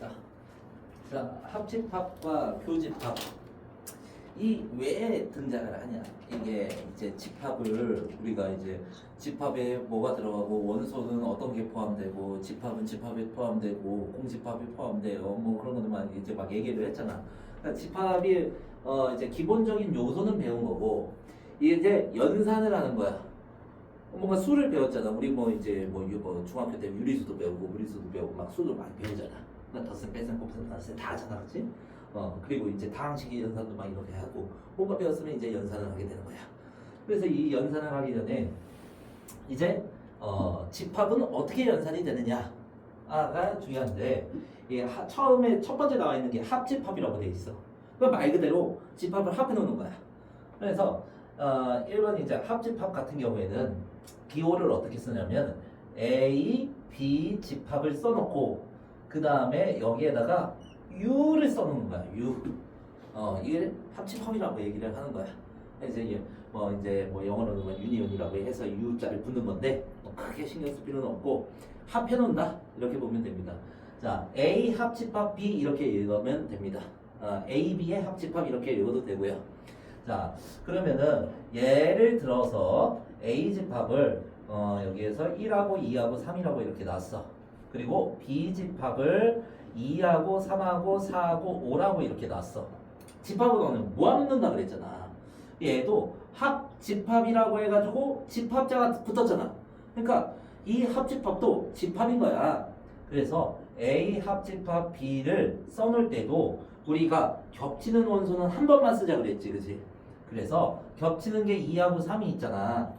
봅시다. 자, 합집합과 교집합. 이 왜 등장을 하냐? 이게 이제 집합을 우리가 이제 집합에 뭐가 들어가고 원소는 어떤 게 포함되고 집합은 집합에 포함되고 공집합이 포함돼요. 뭐 그런 것들만 이제 막 얘기를 했잖아. 그러니까 집합이 이제 기본적인 요소는 배운 거고 이게 이제 연산을 하는 거야. 뭔가 수를 배웠잖아. 우리 뭐 이제 뭐 중학교 때 유리수도 배우고 무리수도 배우고 막 수도 많이 배우잖아. 그러니까 덧셈, 빼셈, 곱셈, 나눗셈 다 하잖아, 그렇지? 그리고 이제 다항식의 연산도 막 이렇게 하고 뭔가 배웠으면 이제 연산을 하게 되는 거야. 그래서 이 연산을 하기 전에 이제 집합은 어떻게 연산이 되느냐가 중요한데 처음에 첫 번째 나와 있는 게 합집합이라고 돼 있어. 그럼 말 그대로 집합을 합해 놓는 거야. 그래서 1번 이제 합집합 같은 경우에는 기호를 어떻게 쓰냐면 A, B 집합을 써놓고 그 다음에 여기에다가 U를 써놓는 거야. U. 이게 합집합이라고 얘기를 하는 거야. 이제 뭐 영어로는 뭐 유니온이라고 해서 U자를 붙는 건데 뭐 크게 신경 쓸 필요는 없고 합해 놓는다 이렇게 보면 됩니다. 자, A 합집합 B 이렇게 읽으면 됩니다. A, B의 합집합 이렇게 읽어도 되고요. 자, 그러면은 예를 들어서 A 집합을 여기에서 1하고 2하고 3이라고 이렇게 놨어. 그리고 B 집합을 2하고 3하고 4하고 5라고 이렇게 놨어. 집합은 너는 모아놓는다 그랬잖아. 얘도 합집합이라고 해가지고 집합자가 붙었잖아. 그러니까 이 합집합도 집합인 거야. 그래서 A 합집합 B를 써놓을 때도 우리가 겹치는 원소는 한 번만 쓰자 그랬지, 그지? 그래서 겹치는 게 2하고 3이 있잖아.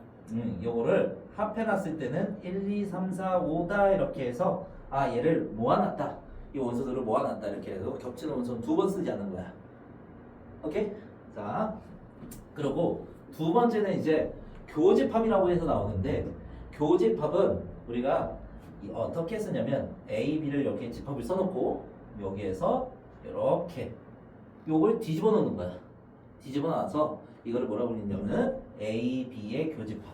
요거를 합해놨을 때는 1, 2, 3, 4, 5다 이렇게 해서 얘를 모아놨다. 이 원소들을 모아놨다 이렇게 해서 겹치는 원소는 두 번 쓰지 않는 거야. 오케이? 자, 그리고 두 번째는 이제 교집합이라고 해서 나오는데 교집합은 우리가 어떻게 쓰냐면 A, B를 이렇게 집합을 써놓고 여기에서 이렇게 요걸 뒤집어 놓는 거야. 뒤집어 놔서 이거를 뭐라고 부르냐면은 A, B의 교집합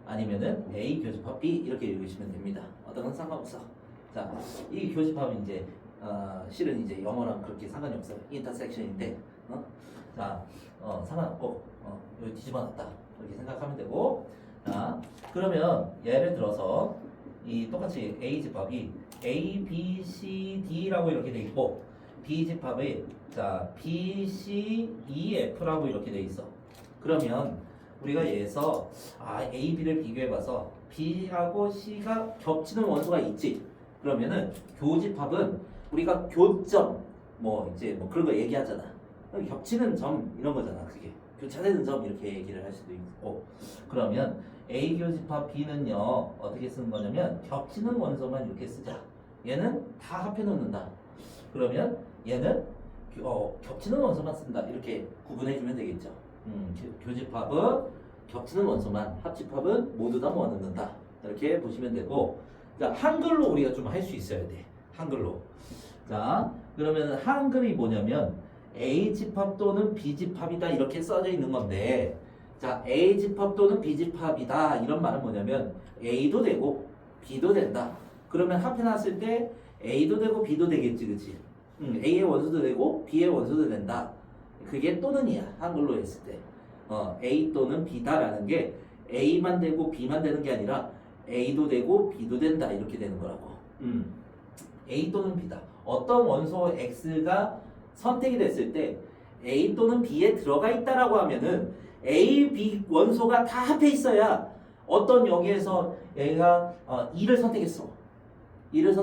아니면은 A 교집합 B 이렇게 읽으시면 됩니다. 어떤 건 상관없어. 자, 이 교집합은 이제 실은 이제 영어랑 그렇게 상관이 없어요. 인터섹션인데 자, 상관없고 여기 뒤집어 놨다 이렇게 생각하면 되고. 자, 그러면 예를 들어서 이 똑같이 A 집합이 A, B, C, D라고 이렇게 돼 있고 B 집합이 자 B, C, E, F라고 이렇게 돼 있어. 그러면 우리가 얘에서 A, B를 비교해봐서 B하고 C가 겹치는 원소가 있지. 그러면은 교집합은 우리가 교점 뭐 이제 뭐 그런 거 얘기하잖아. 겹치는 점 이런 거잖아. 그게 교차되는 점 이렇게 얘기를 할 수도 있고. 그러면 A 교집합 B는요 어떻게 쓰는 거냐면 겹치는 원소만 이렇게 쓰자. 얘는 다 합해 놓는다. 그러면 얘는 겹치는 원소만 쓴다. 이렇게 구분해 주면 되겠죠. 교집합은 겹치는 원소만, 합집합은 모두 다 모아놓는다. 이렇게 보시면 되고. 자, 한글로 우리가 좀 할 수 있어야 돼. 한글로. 자, 그러면 한글이 뭐냐면 A 집합 또는 B 집합이다 이렇게 써져 있는 건데, 자, A 집합 또는 B 집합이다 이런 말은 뭐냐면 A도 되고 B도 된다. 그러면 합해놨을 때 A도 되고 B도 되겠지, 그치? A의 원소도 되고 B의 원소도 된다. 그게 또는이야, 한글로 했을 때. A 또는 B다라는 게 A만 되고 B만 되는 게 아니라 A도 되고 B도 된다 이렇게 되는 거라고. A 또는 B다. 어떤 원소 X가 선택이 됐을 때 A 또는 B에 들어가 있다라고 하면은 A, B 원소가 다 합해 있어야 어떤 여기에서 얘가 2를 선택했어. 2를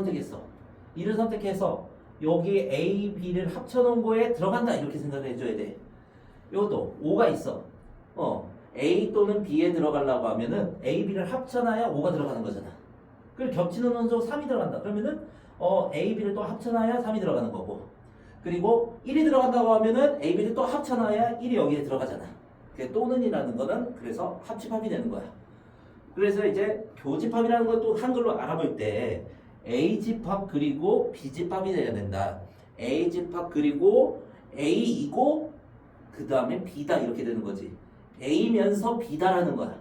선택해서 여기 A, B를 합쳐놓은 거에 들어간다 이렇게 생각을 해줘야 돼. 이것도 5가 있어. A 또는 B에 들어가려고 하면은 A, B를 합쳐놔야 5가 들어가는 거잖아. 그리고 겹치는 원소 3이 들어간다. 그러면은 A, B를 또 합쳐놔야 3이 들어가는 거고. 그리고 1이 들어간다고 하면은 A, B를 또 합쳐놔야 1이 여기에 들어가잖아. 그게 또는이라는 거는 그래서 합집합이 되는 거야. 그래서 이제 교집합이라는 것도 한글로 알아볼 때 A 집합 그리고 B 집합이 돼야 된다. A 집합 그리고 A이고 그 다음에 B다 이렇게 되는 거지. A면서 B다라는 거야.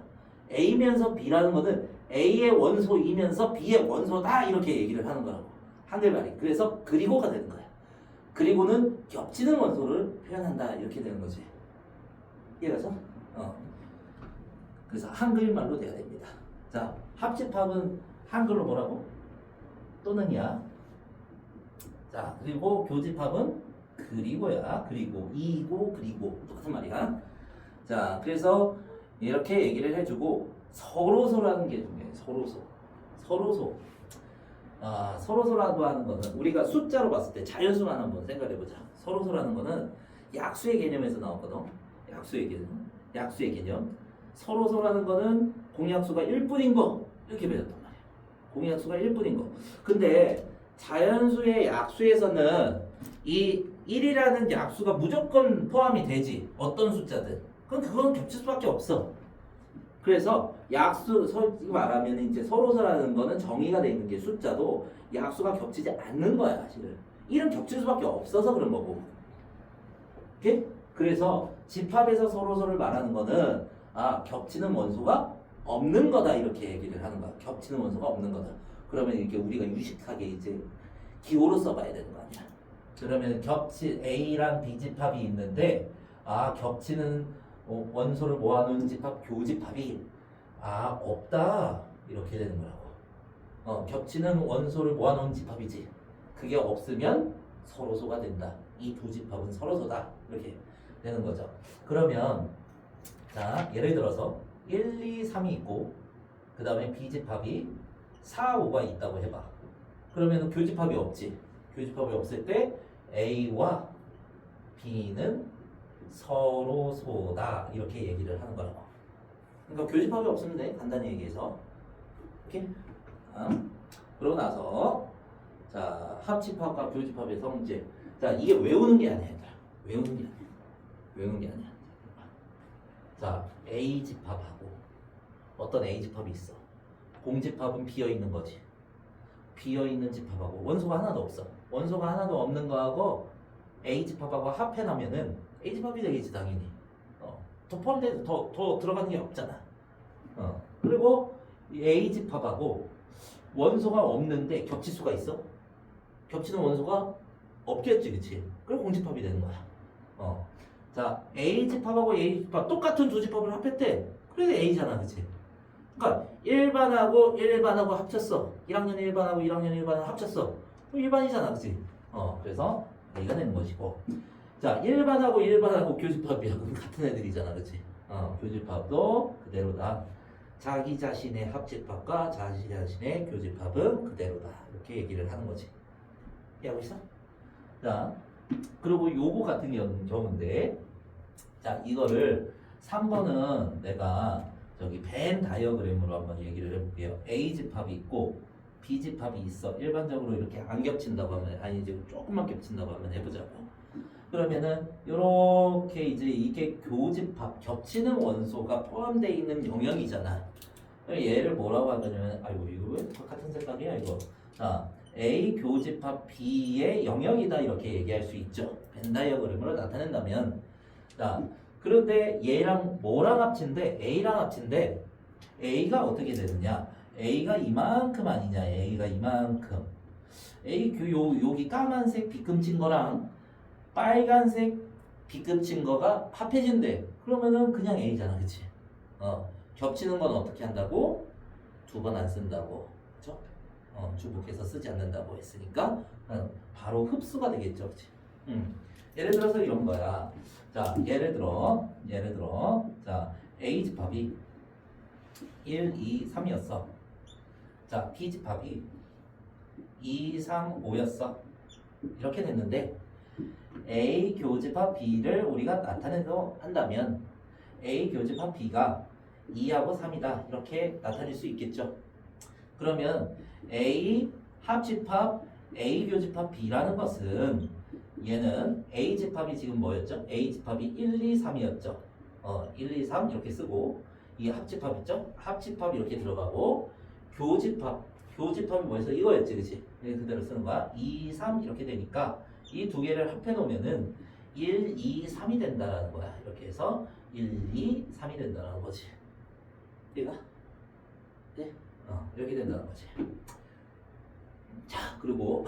A면서 B라는 거는 A의 원소이면서 B의 원소다 이렇게 얘기를 하는 거라고. 한글말이. 그래서 그리고가 되는 거야. 그리고는 겹치는 원소를 표현한다 이렇게 되는 거지. 이해가죠? 그래서 한글말로 돼야 됩니다. 자, 합집합은 한글로 뭐라고? 또는이야. 자, 그리고 교집합은 그리고야. 그리고 이고 그리고 똑같은 말이야. 자, 그래서 이렇게 얘기를 해주고 서로소라는 게 중요해. 서로소. 서로소라고 하는 거는 우리가 숫자로 봤을 때 자연수만 한번 생각해보자. 서로소라는 거는 약수의 개념에서 나왔거든. 약수의 개념. 서로소라는 거는 공약수가 1뿐인 거 이렇게 배웠단 말이야. 공약수가 1뿐인 거. 근데 자연수의 약수에서는 이 1이라는 약수가 무조건 포함이 되지. 어떤 숫자든. 그건 겹칠 수밖에 없어. 그래서 약수, 솔직히 말하면 이제 서로서라는 거는 정의가 되어 있는 게 숫자도 약수가 겹치지 않는 거야, 사실은. 1은 겹칠 수밖에 없어서 그런 거고. 오케이? 그래서 집합에서 서로서를 말하는 거는 겹치는 원소가 없는 거다 이렇게 얘기를 하는 거야. 겹치는 원소가 없는 거다. 그러면 이렇게 우리가 유식하게 이제 기호로 써봐야 되는 거 아니야. 그러면 A랑 B집합이 있는데 겹치는 원소를 모아놓은 집합 교집합이 없다 이렇게 되는 거라고. 겹치는 원소를 모아놓은 집합이지. 그게 없으면 서로소가 된다. 이 두 집합은 서로소다 이렇게 되는 거죠. 그러면 자 예를 들어서 1, 2, 3이 있고 그 다음에 B집합이 4, 5가 있다고 해봐. 그러면 교집합이 없지. 교집합이 없을 때 A와 B는 서로소다 이렇게 얘기를 하는 거라고. 그러니까 교집합이 없으면 돼. 간단히 얘기해서. 오케이? 그러고 나서 자 합집합과 교집합의 성질. 자 이게 외우는 게 아니야. 외우는 게 아니야. 자 A집합하고 어떤 A집합이 있어. 공집합은 비어있는 거지. 비어있는 집합하고 원소가 하나도 없어. 원소가 하나도 없는 거하고 A집합하고 합해놓으면은 A집합이 되겠지 당연히. 더 포함돼서 더 들어가는 게 없잖아. 그리고 이 A집합하고 원소가 없는데 겹칠 수가 있어? 겹치는 원소가 없겠지, 그치? 그리고 공집합이 되는 거야. 자 A집합하고 A집합 똑같은 두 집합을 합했대. 그래도 A잖아, 그치? 그러니까 일반하고 합쳤어. 1학년 1반하고 1학년 1반을 합쳤어. 일반이잖아, 그치? 그래서 A가 되는 것이고. 자, 일반하고 교집합이하고 같은 애들이잖아, 그치? 교집합도 그대로다. 자기 자신의 합집합과 자기 자신의 교집합은 그대로다. 이렇게 얘기를 하는 거지. 이해하고 있어? 자, 그리고 요거 같은 경우인데, 자, 이거를 3번은 내가 저기 벤 다이어그램으로 한번 얘기를 해볼게요. A집합이 있고 B집합이 있어. 일반적으로 이렇게 안 겹친다고 하면, 아니 이제 조금만 겹친다고 하면 해보자고. 그러면은 이렇게 이제 이게 교집합, 겹치는 원소가 포함되어 있는 영역이잖아. 얘를 뭐라고 하냐면, 아이고 이거 왜 같은 색깔이야 이거. 자, A 교집합 B의 영역이다 이렇게 얘기할 수 있죠. 벤 다이어그램으로 나타낸다면. 자, 그런데 얘랑 뭐랑 합친데? A랑 합친데 A가 어떻게 되느냐? A가 이만큼 아니냐? A가 이만큼. 여기 까만색 빗금친 거랑 빨간색 빗금친 거가 합해진대. 그러면은 그냥 A잖아, 그치? 겹치는 건 어떻게 한다고? 2번 안 쓴다고, 그쵸? 주목해서 쓰지 않는다고 했으니까 바로 흡수가 되겠죠, 그치? 예를 들어서 이런 거야. 자, 예를 들어, 자, A집합이 1, 2, 3이었어. 자, B집합이 2, 3, 5였어. 이렇게 됐는데, A 교집합 B를 우리가 나타내서 한다면, A 교집합 B가 2하고 3이다. 이렇게 나타낼 수 있겠죠. 그러면 A 합집합 A 교집합 B라는 것은 얘는 A집합이 지금 뭐였죠? A집합이 1, 2, 3이었죠. 1, 2, 3 이렇게 쓰고 이 합집합 있죠? 합집합 이렇게 들어가고 교집합이 뭐였어? 이거였지, 그치? 그대로 쓰는 거야. 2, 3 이렇게 되니까 이 두 개를 합해 놓으면은 1, 2, 3이 된다라는 거야. 이렇게 해서 1, 2, 3이 된다라는 거지. 얘가? 네? 이렇게 된다는 거지. 자, 그리고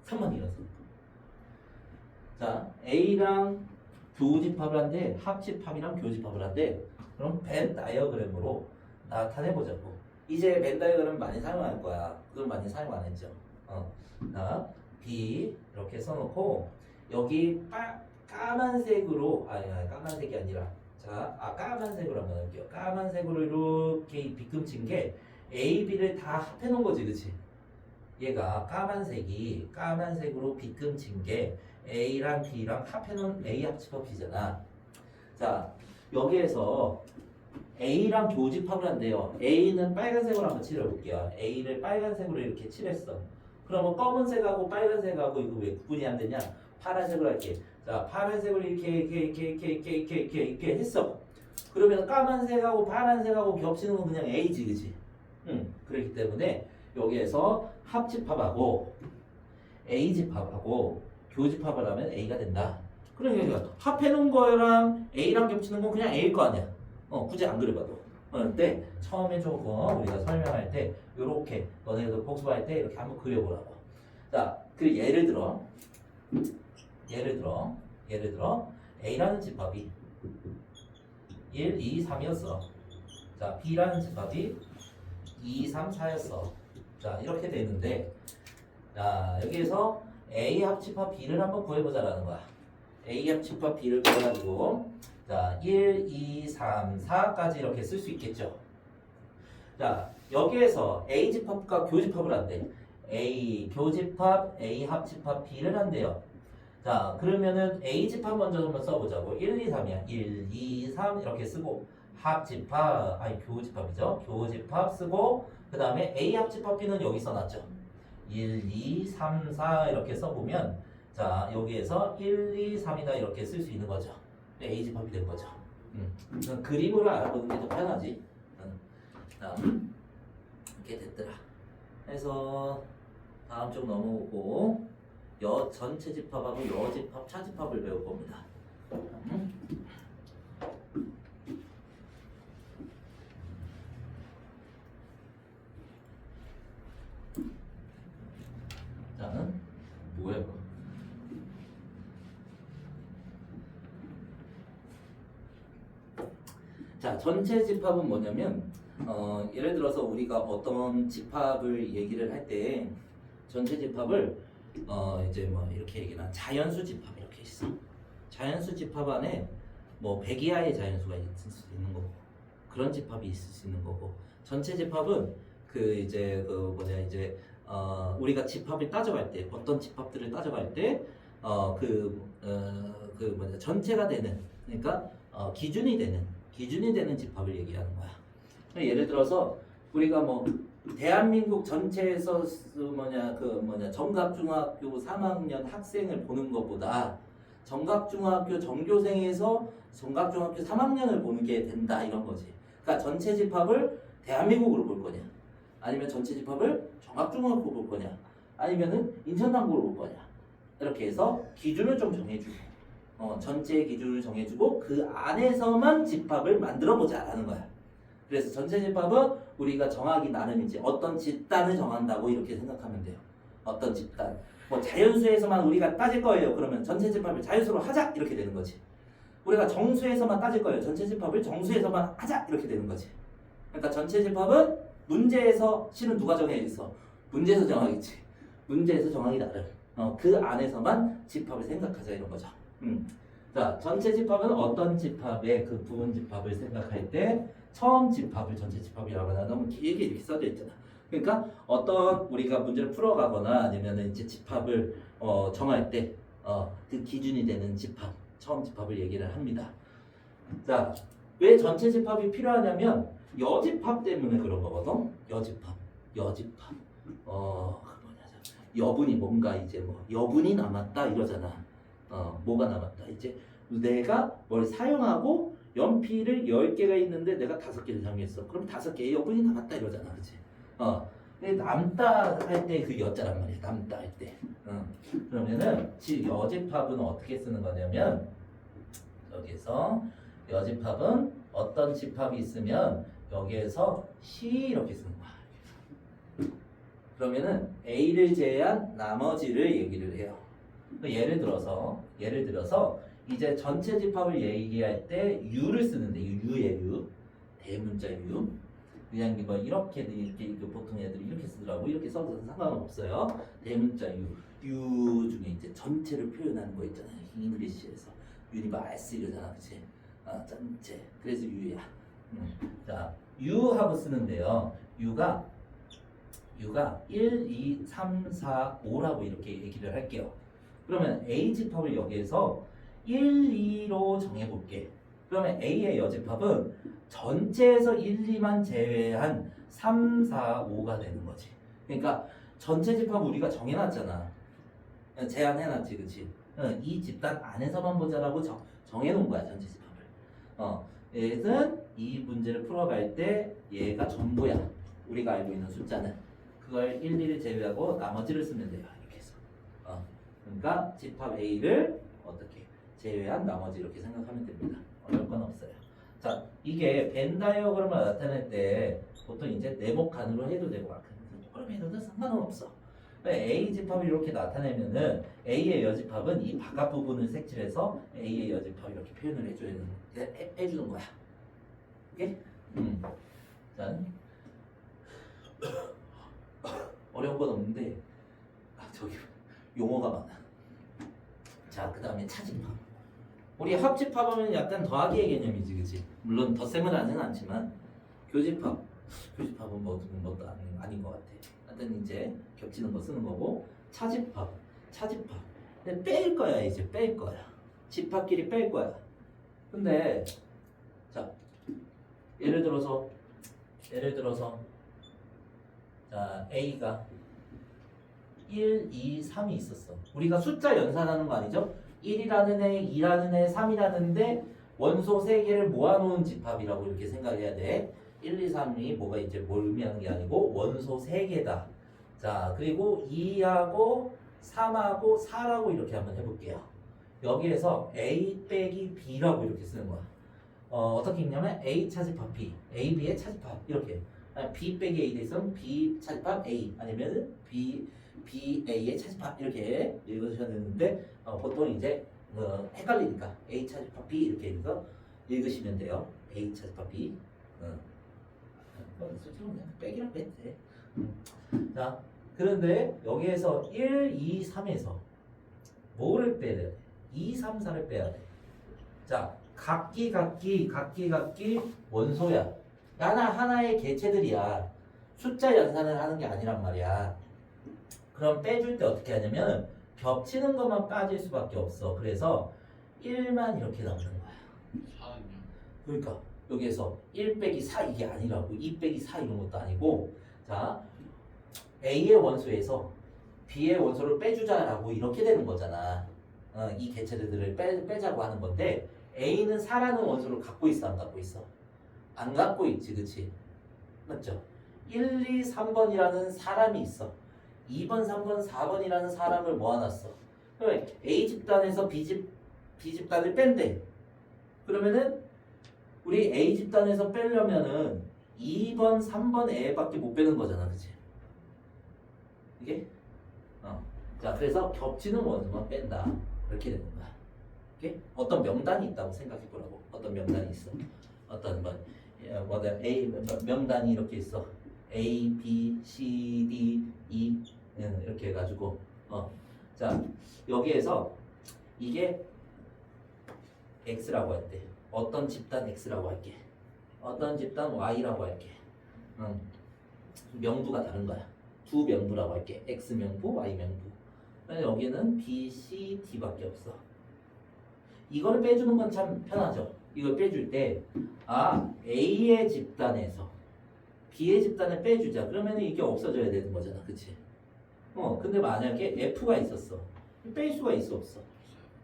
3번이라서. 자, A랑 교집합을 한데 합집합이랑 교집합을 한데 그럼 벤 다이어그램으로 나타내보자고. 이제 벤 다이어그램 많이 사용할 거야. 그건 많이 사용 안 했죠. 자, B 이렇게 써놓고 여기 까만색으로 아니 까만색이 아니라 자, 까만색으로 한번 할게요. 까만색으로 이렇게 빗금친 게 A, B를 다 합해 놓은 거지, 그치? 얘가 까만색으로 빗금친 게 A랑 B랑 합해놓은 A 합집합 B잖아. 자, 여기에서 A랑 교집합을 한대요. A는 빨간색으로 한번 칠해볼게요. A를 빨간색으로 이렇게 칠했어. 그러면 검은색하고 빨간색하고 이거 왜 구분이 안 되냐? 파란색으로 할게. 자, 파란색으로 이렇게 했어. 그러면 까만색하고 파란색하고 겹치는 건 그냥 A지, 그치? 그렇기 때문에 여기에서 합집합하고 A집합하고 교집합을 하면 A가 된다. 그러니까 합해놓은 거랑 A랑 겹치는 건 그냥 A일 거 아니야. 굳이 안 그려봐도. 근데 처음에 조금 우리가 설명할 때 요렇게 너네도 복습할 때 이렇게 한번 그려보라고. 자, 그 예를 들어 A라는 집합이 1, 2, 3이었어. 자, B라는 집합이 2, 3, 4였어. 자, 이렇게 되는데 자, 여기에서 A 합집합 B를 한번 구해보자라는 거야. A 합집합 B를 구해가지고 자, 1, 2, 3, 4까지 이렇게 쓸 수 있겠죠. 자, 여기에서 A 집합과 교집합을 한대. A 교집합, A 합집합 B를 한대요. 자, 그러면은 A 집합 먼저 한번 써보자고. 1, 2, 3이야. 1, 2, 3 이렇게 쓰고 합집합, 아니 교집합이죠. 교집합 쓰고 그 다음에 A 합집합 B는 여기 써놨죠. 1, 2, 3, 4 이렇게 써보면 자, 여기에서 1, 2, 3이다 이렇게 쓸 수 있는 거죠. A 집합이 된 거죠. 그림으로 알아보는 게 더 편하지. 이렇게 됐더라. 그래서 다음 쪽 넘어오고 전체 집합하고 여집합, 차집합을 배울 겁니다. 자, 뭐야 이거? 자, 전체 집합은 뭐냐면 예를 들어서 우리가 어떤 집합을 얘기를 할 때 전체 집합을 이제 뭐 이렇게 얘기나 자연수 집합 이렇게 있어. 자연수 집합 안에 뭐 100 이하의 자연수가 있을 수 있는 거고 그런 집합이 있을 수 있는 거고 전체 집합은 우리가 집합을 따져갈 때 어떤 집합들을 따져갈 때 전체가 되는 그러니까 기준이 되는 집합을 얘기하는 거야. 예를 들어서 우리가 뭐 대한민국 전체에서 정각중학교 3학년 학생을 보는 것보다 정각중학교 전교생에서 정각중학교 3학년을 보는 게 된다 이런 거지. 그러니까 전체 집합을 대한민국으로 볼 거냐, 아니면 전체 집합을 정각중학교 볼 거냐, 아니면은 인천남고로 볼 거냐 이렇게 해서 기준을 좀 정해주고 전체 기준을 정해주고 그 안에서만 집합을 만들어 보자라는 거야. 그래서 전체 집합은 우리가 정하기 나름이지 어떤 집단을 정한다고 이렇게 생각하면 돼요. 어떤 집단 뭐 자연수에서만 우리가 따질 거예요. 그러면 전체 집합을 자연수로 하자 이렇게 되는 거지. 우리가 정수에서만 따질 거예요. 전체 집합을 정수에서만 하자 이렇게 되는 거지. 그러니까 전체 집합은 문제에서 실은 누가 정해있어? 문제에서 정하겠지. 문제에서 정하기 나름. 그 안에서만 집합을 생각하자 이런 거죠. 자, 전체 집합은 어떤 집합의 그 부분 집합을 생각할 때 처음 집합을 전체 집합이라고 하나 너무 길게 이렇게 써져 있잖아. 그러니까 어떤 우리가 문제를 풀어가거나 아니면 이제 집합을 정할 때 그 기준이 되는 집합, 처음 집합을 얘기를 합니다. 자, 왜 전체 집합이 필요하냐면 여집합 때문에 그런 거거든. 여집합. 여분이 뭔가 이제 뭐 여분이 남았다 이러잖아. 뭐가 남았다. 이제 내가 뭘 사용하고 연필을 10개가 있는데 내가 5개를 사용했어. 그럼 5개의 여분이 남았다 이러잖아. 그치? 근데 남다 할 때 그 여자란 말이야. 남다 할 때. 그러면은 여집합은 어떻게 쓰는 거냐면 여기서 여집합은 어떤 집합이 있으면 여기에서 C 이렇게 쓰는 거야. 그러면은 A를 제외한 나머지를 얘기를 해요. 예를 들어서 이제 전체 집합을 얘기할 때 U를 쓰는데 U의 U, 대문자 U. 그냥 뭐 이렇게 보통 애들이 이렇게 쓰더라고. 이렇게 써도 상관없어요. 대문자 U 중에 이제 전체를 표현하는 거 있잖아요. 잉글리시에서 유니버스 이러잖아, 그렇지? 전체. 그래서 U야. 자, U하고 쓰는데요. U가 1, 2, 3, 4, 5라고 이렇게 얘기를 할게요. 그러면 A 집합을 여기에서 1, 2로 정해볼게. 그러면 A의 여집합은 전체에서 1, 2만 제외한 3, 4, 5가 되는 거지. 그러니까 전체 집합 우리가 정해놨잖아. 제한해놨지, 그치? 이 집단 안에서만 보자라고 정해놓은 거야, 전체 집합을. 얘는 이 문제를 풀어갈 때 얘가 전부야. 우리가 알고 있는 숫자는. 그걸 1, 2를 제외하고 나머지를 쓰면 돼요. 이렇게 해서. 그러니까 집합 A를 어떻게 제외한 나머지 이렇게 생각하면 됩니다. 어려울 건 없어요. 자, 이게 벤 다이어그램을 나타낼 때 보통 이제 네모칸으로 해도 되고 조금 해도 상관은 없어. A 집합을 이렇게 나타내면은 A의 여집합은 이 바깥 부분을 색칠해서 A의 여집합 이렇게 표현을 해주는 거야. 오케이? 자, 어려운 건 없는데 저기 용어가 많아. 자, 그 다음에 차집합. 우리 합집합하면 약간 더하기의 개념이지, 그치? 물론 덧셈을 하진 않지만 교집합은 뭐도 아닌 것 같아. 하여튼 이제 겹치는 거 쓰는 거고. 차집합. 근데 뺄 거야, 이제 뺄 거야. 집합끼리 뺄 거야. 근데 자, 예를 들어서 자, A가 1, 2, 3이 있었어. 우리가 숫자 연산하는 거 아니죠? 1이라는 애, 2라는 애, 3이라는데 원소 3개를 모아놓은 집합이라고 이렇게 생각해야 돼. 1, 2, 3이 뭐가 이제 뭘 의미하는 게 아니고 원소 3개다. 자, 그리고 2하고 3하고 4라고 이렇게 한번 해볼게요. 여기에서 A 빼기 B라고 이렇게 쓰는 거야. 어떻게 읽냐면 A 차집합 B, A, B의 차집합 이렇게. B 빼기 A 돼 있으면 B 차집합 A 아니면 B A의 차집합 이렇게 읽으셔야 되는데 보통 이제 헷갈리니까 A 차집합 B 이렇게 해서 읽으시면 돼요. A 차집합 B. 솔직히 그냥 빼기랑 빼도 돼. 자, 그런데 여기에서 1, 2, 3에서 뭐를 빼야 돼? 2, 3, 4를 빼야 돼. 자, 각기 원소야. 하나의 개체들이야. 숫자 연산을 하는 게 아니란 말이야. 그럼 빼줄 때 어떻게 하냐면 겹치는 것만 빠질 수밖에 없어. 그래서 1만 이렇게 남는 거야. 4는요? 그러니까 여기에서 1 빼기 4 이게 아니라고. 2 빼기 4 이런 것도 아니고. 자, A의 원소에서 B의 원소를 빼주자라고 이렇게 되는 거잖아. 이 개체들을 빼자고 하는 건데 A는 4라는 원소를 갖고 있어, 안 갖고 있어? 안 갖고 있지, 그치? 맞죠? 1, 2, 3번이라는 사람이 있어. 2번, 3번, 4번이라는 사람을 모아놨어. 그러면 A 집단에서 B 집단을 뺀대. 그러면은 우리 A 집단에서 빼려면은 2번, 3번 애밖에 못 빼는 거잖아, 그치? 이게? 자, 그래서 겹치는 원소만 뺀다. 이렇게 되는 거야. 오케이? 어떤 명단이 있다고 생각해 보라고. 어떤 명단이 있어. 어떤 A 명단이 이렇게 있어. A, B, C, D, E 이렇게 해가지고 자, 여기에서 이게 X라고 할 때 어떤 집단 X라고 할게. 어떤 집단 Y라고 할게. 명부가 다른 거야. 두 명부라고 할게. X 명부, Y 명부. 여기는 B, C, D밖에 없어. 이걸 빼주는 건 참 편하죠. 이걸 빼줄 때 A의 집단에서 B의 집단을 빼주자. 그러면 이게 없어져야 되는 거잖아, 그치? 근데 만약에 F가 있었어. 뺄 수가 있어, 없어?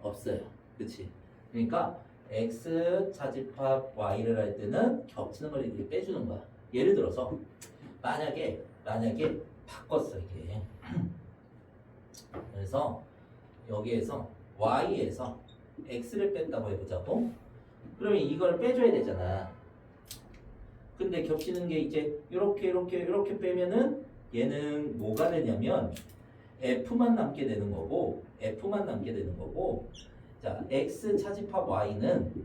없어요, 그치? 그러니까 X 차집합 Y를 할 때는 겹치는 걸 이렇게 빼주는 거야. 예를 들어서 만약에 바꿨어, 이게. 그래서 여기에서 Y에서 X를 뺀다고 해보자고. 그러면 이걸 빼줘야 되잖아. 근데 겹치는 게 이제 이렇게 빼면은 얘는 뭐가 되냐면 F만 남게 되는 거고 자 X 차집합 Y는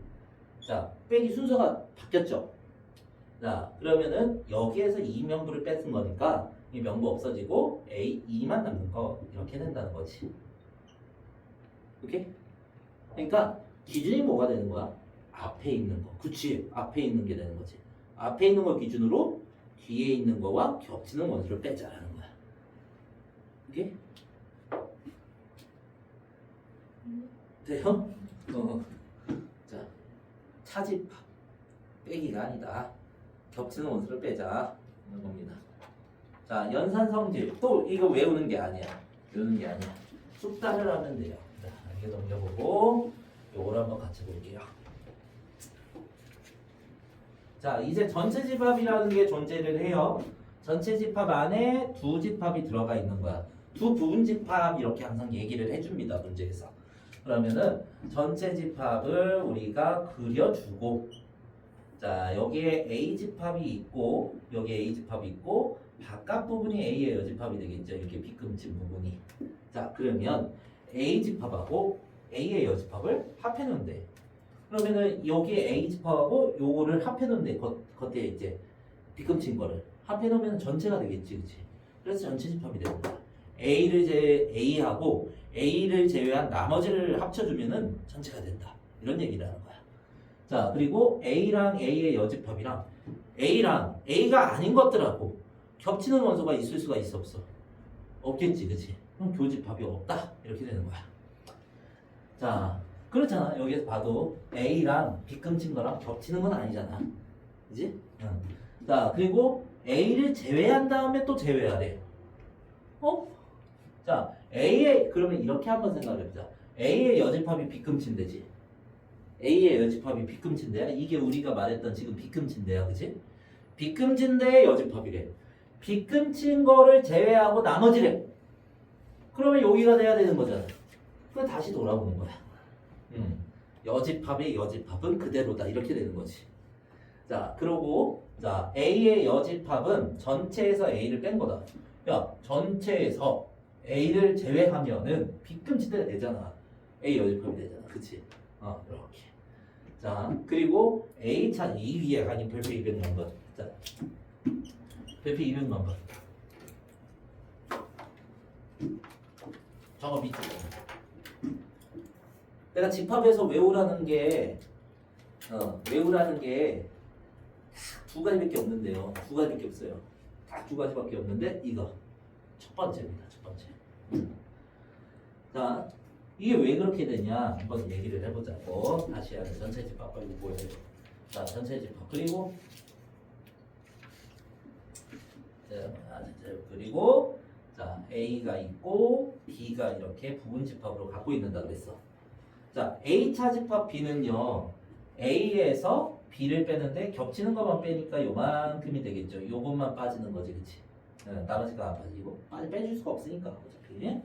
자 빼기 순서가 바뀌었죠. 자 그러면은 여기에서 이 명부를 뺏은 거니까 이 명부 없어지고 A 2만 남는 거 이렇게 된다는 거지. 오케이? 그러니까 기준이 뭐가 되는 거야? 앞에 있는 거. 그치? 앞에 있는 게 되는 거지. 앞에 있는 거 기준으로 뒤에 있는 거와 겹치는 원수를 빼자라는 거야. 오케이? 돼요? 자, 차집합 빼기가 아니다. 겹치는 원수를 빼자. 이런 겁니다. 자, 연산성질. 또 이거 외우는 게 아니야. 숙달을 하면 돼요. 자, 이렇게 넘겨보고 요걸 한번 같이 볼게요. 자, 이제 전체 집합이라는 게 존재를 해요. 전체 집합 안에 두 집합이 들어가 있는 거야. 두 부분 집합 이렇게 항상 얘기를 해줍니다. 문제에서. 그러면은 전체 집합을 우리가 그려주고 자, 여기에 A 집합이 있고 여기에 A 집합이 있고 바깥 부분이 A의 여집합이 되겠죠. 이렇게 빗금친 부분이. 자, 그러면 A 집합하고 A의 여집합을 합해놓으면 돼. 그러면은 여기에 A 집합하고 요거를 합해놓는데 겉에 이제 빗금친 거를 합해놓으면 전체가 되겠지, 그치? 그래서 전체 집합이 되는 거야. A하고 A를 제외한 나머지를 합쳐주면은 전체가 된다. 이런 얘기를 하는 거야. 자, 그리고 A랑 A의 여집합이랑 A랑 A가 아닌 것들하고 겹치는 원소가 있을 수가 있어, 없어? 없겠지, 그치? 그럼 교집합이 없다. 이렇게 되는 거야. 자, 그렇잖아. 여기서 봐도 A랑 빗금친 거랑 겹치는 건 아니잖아. 그지? 응. 자, 그리고 A를 제외한 다음에 또 제외하래. 자, 그러면 이렇게 한번 생각해보자. A의 여집합이 빗금친대지. A의 여집합이 빗금친대야. 이게 우리가 말했던 지금 빗금친대야. 그치? 빗금친대의 여집합이래. 빗금친 거를 제외하고 나머지래. 그러면 여기가 돼야 되는 거잖아. 그럼 다시 돌아오는 거야. 여집합의 여집합은 그대로다. 이렇게 되는 거지. 자, 그러고 자 A의 여집합은 전체에서 A를 뺀 거다. 야, 전체에서 A를 제외하면은 빗금친대가 되잖아. A 여집합이 되잖아. 그치? 이렇게. 자, 그리고 A 이 위에 아닌 별표 200만 번. 자, 별표 200만 번. 저거 밑에. 내가 집합에서 외우라는 게 두 가지밖에 없는데요. 두 가지밖에 없어요. 딱 두 가지밖에 없는데 이거 첫 번째입니다. 첫 번째. 자, 이게 왜 그렇게 되냐 한번 얘기를 해보자고. 다시 하는 전체 집합 빨리 보여요. 자, 전체 집합 그리고 자 A가 있고 B가 이렇게 부분 집합으로 갖고 있는다 그랬어. 자, A차 집합 B는요 A에서 B를 빼는데 겹치는 것만 빼니까 요만큼이 되겠죠. 요것만 빠지는 거지, 그치? 나머지가 안 빠지고 빼줄 수가 없으니까 어차피.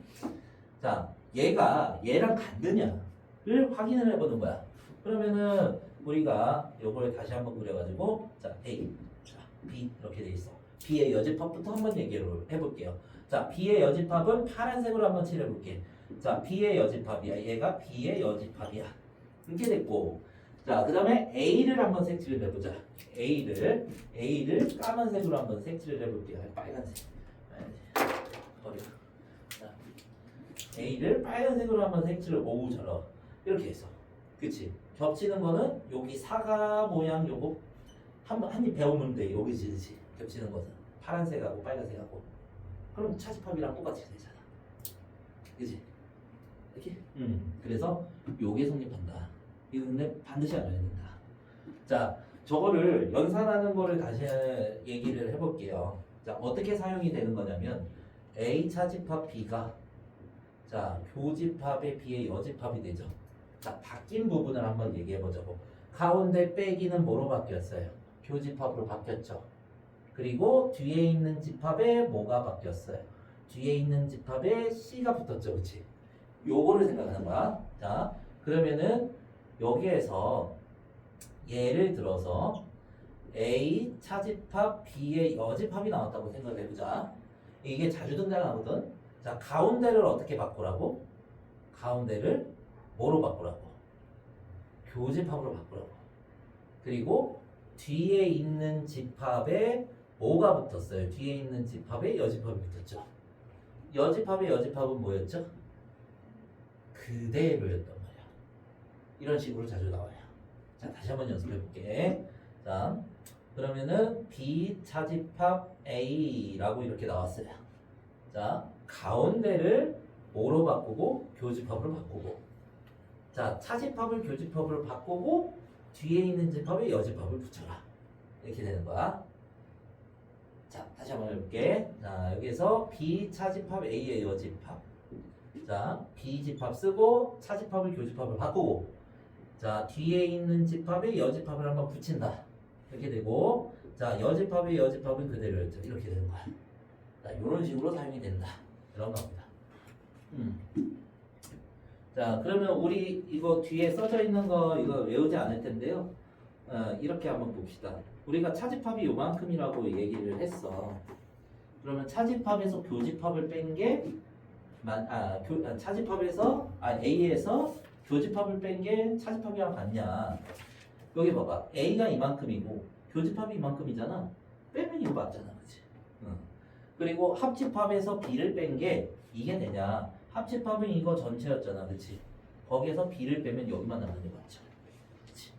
자, 얘가 얘랑 같느냐를 확인을 해보는 거야. 그러면은 우리가 요걸 다시 한번 그려가지고 자 A, 자 B 이렇게 돼 있어. B의 여집합부터 한번 얘기를 해볼게요. 자, B의 여집합은 파란색으로 한번 칠해볼게. 자, B의 여집합이야. 얘가 B의 여집합이야. 이렇게 됐고, 자, 그 다음에 A를 한번 색칠을 해보자. A를 까만색으로 한번 색칠을 해볼게요. 빨간색. 버려. 자, A를 빨간색으로 한번 색칠을 오우처럼 이렇게 해서, 그치? 겹치는 거는 여기 사과 모양 요거 한입 배우면 돼. 여기지, 그치? 겹치는 것은 파란색하고 빨간색하고. 그럼 차집합이랑 똑같이 되잖아. 그치? 이렇게? 그래서 요게 성립한다. 이거 근데 반드시 알아야 된다. 자, 저거를 연산하는 거를 다시 얘기를 해볼게요. 자, 어떻게 사용이 되는 거냐면 A 차집합 B가 자, 교집합의 B의 여집합이 되죠. 자, 바뀐 부분을 한번 얘기해보자고. 가운데 빼기는 뭐로 바뀌었어요? 교집합으로 바뀌었죠. 그리고 뒤에 있는 집합에 뭐가 바뀌었어요? 뒤에 있는 집합에 C가 붙었죠, 그치? 요거를 생각하는 거야. 자, 그러면은 여기에서 예를 들어서 A 차집합 B의 여집합이 나왔다고 생각해보자. 이게 자주 등장하거든. 자, 가운데를 어떻게 바꾸라고? 가운데를 뭐로 바꾸라고? 교집합으로 바꾸라고. 그리고 뒤에 있는 집합에 뭐가 붙었어요? 뒤에 있는 집합에 여집합이 붙었죠. 여집합의 여집합은 뭐였죠? 그대로였단 말이야. 이런 식으로 자주 나와요. 자, 다시 한번 연습해 볼게. 자, 그러면은 B 차집합 A라고 이렇게 나왔어요. 자, 가운데를 뭐로 바꾸고 교집합으로 바꾸고. 자, 차집합을 교집합으로 바꾸고 뒤에 있는 집합에 여집합을 붙여라. 이렇게 되는 거야. 자, 다시 한번 해볼게. 자, 여기에서 B 차집합 A의 여집합. 자, B 집합 쓰고 차집합을 교집합을 바꾸고. 자, 뒤에 있는 집합에 여집합을 한번 붙인다. 이렇게 되고, 자, 여집합의 여집합은 그대로였죠. 이렇게 되는 거야. 자, 이런 식으로 사용이 된다. 이런 겁니다. 자, 그러면 우리 이거 뒤에 써져 있는 거 이거 외우지 않을 텐데요. 이렇게 한번 봅시다. 우리가 차집합이 요만큼이라고 얘기를 했어. 그러면 차집합에서 교집합을 뺀 게 차집합에서 A에서 교집합을 뺀 게 차집합이랑 같냐? 여기 봐봐. A가 이만큼이고 교집합이 이만큼이잖아. 빼면 이거 맞잖아, 그렇지? 그리고 합집합에서 B를 뺀 게 이게 되냐? 합집합은 이거 전체였잖아, 그렇지? 거기에서 B를 빼면 여기만 남는 게 맞죠, 그렇지?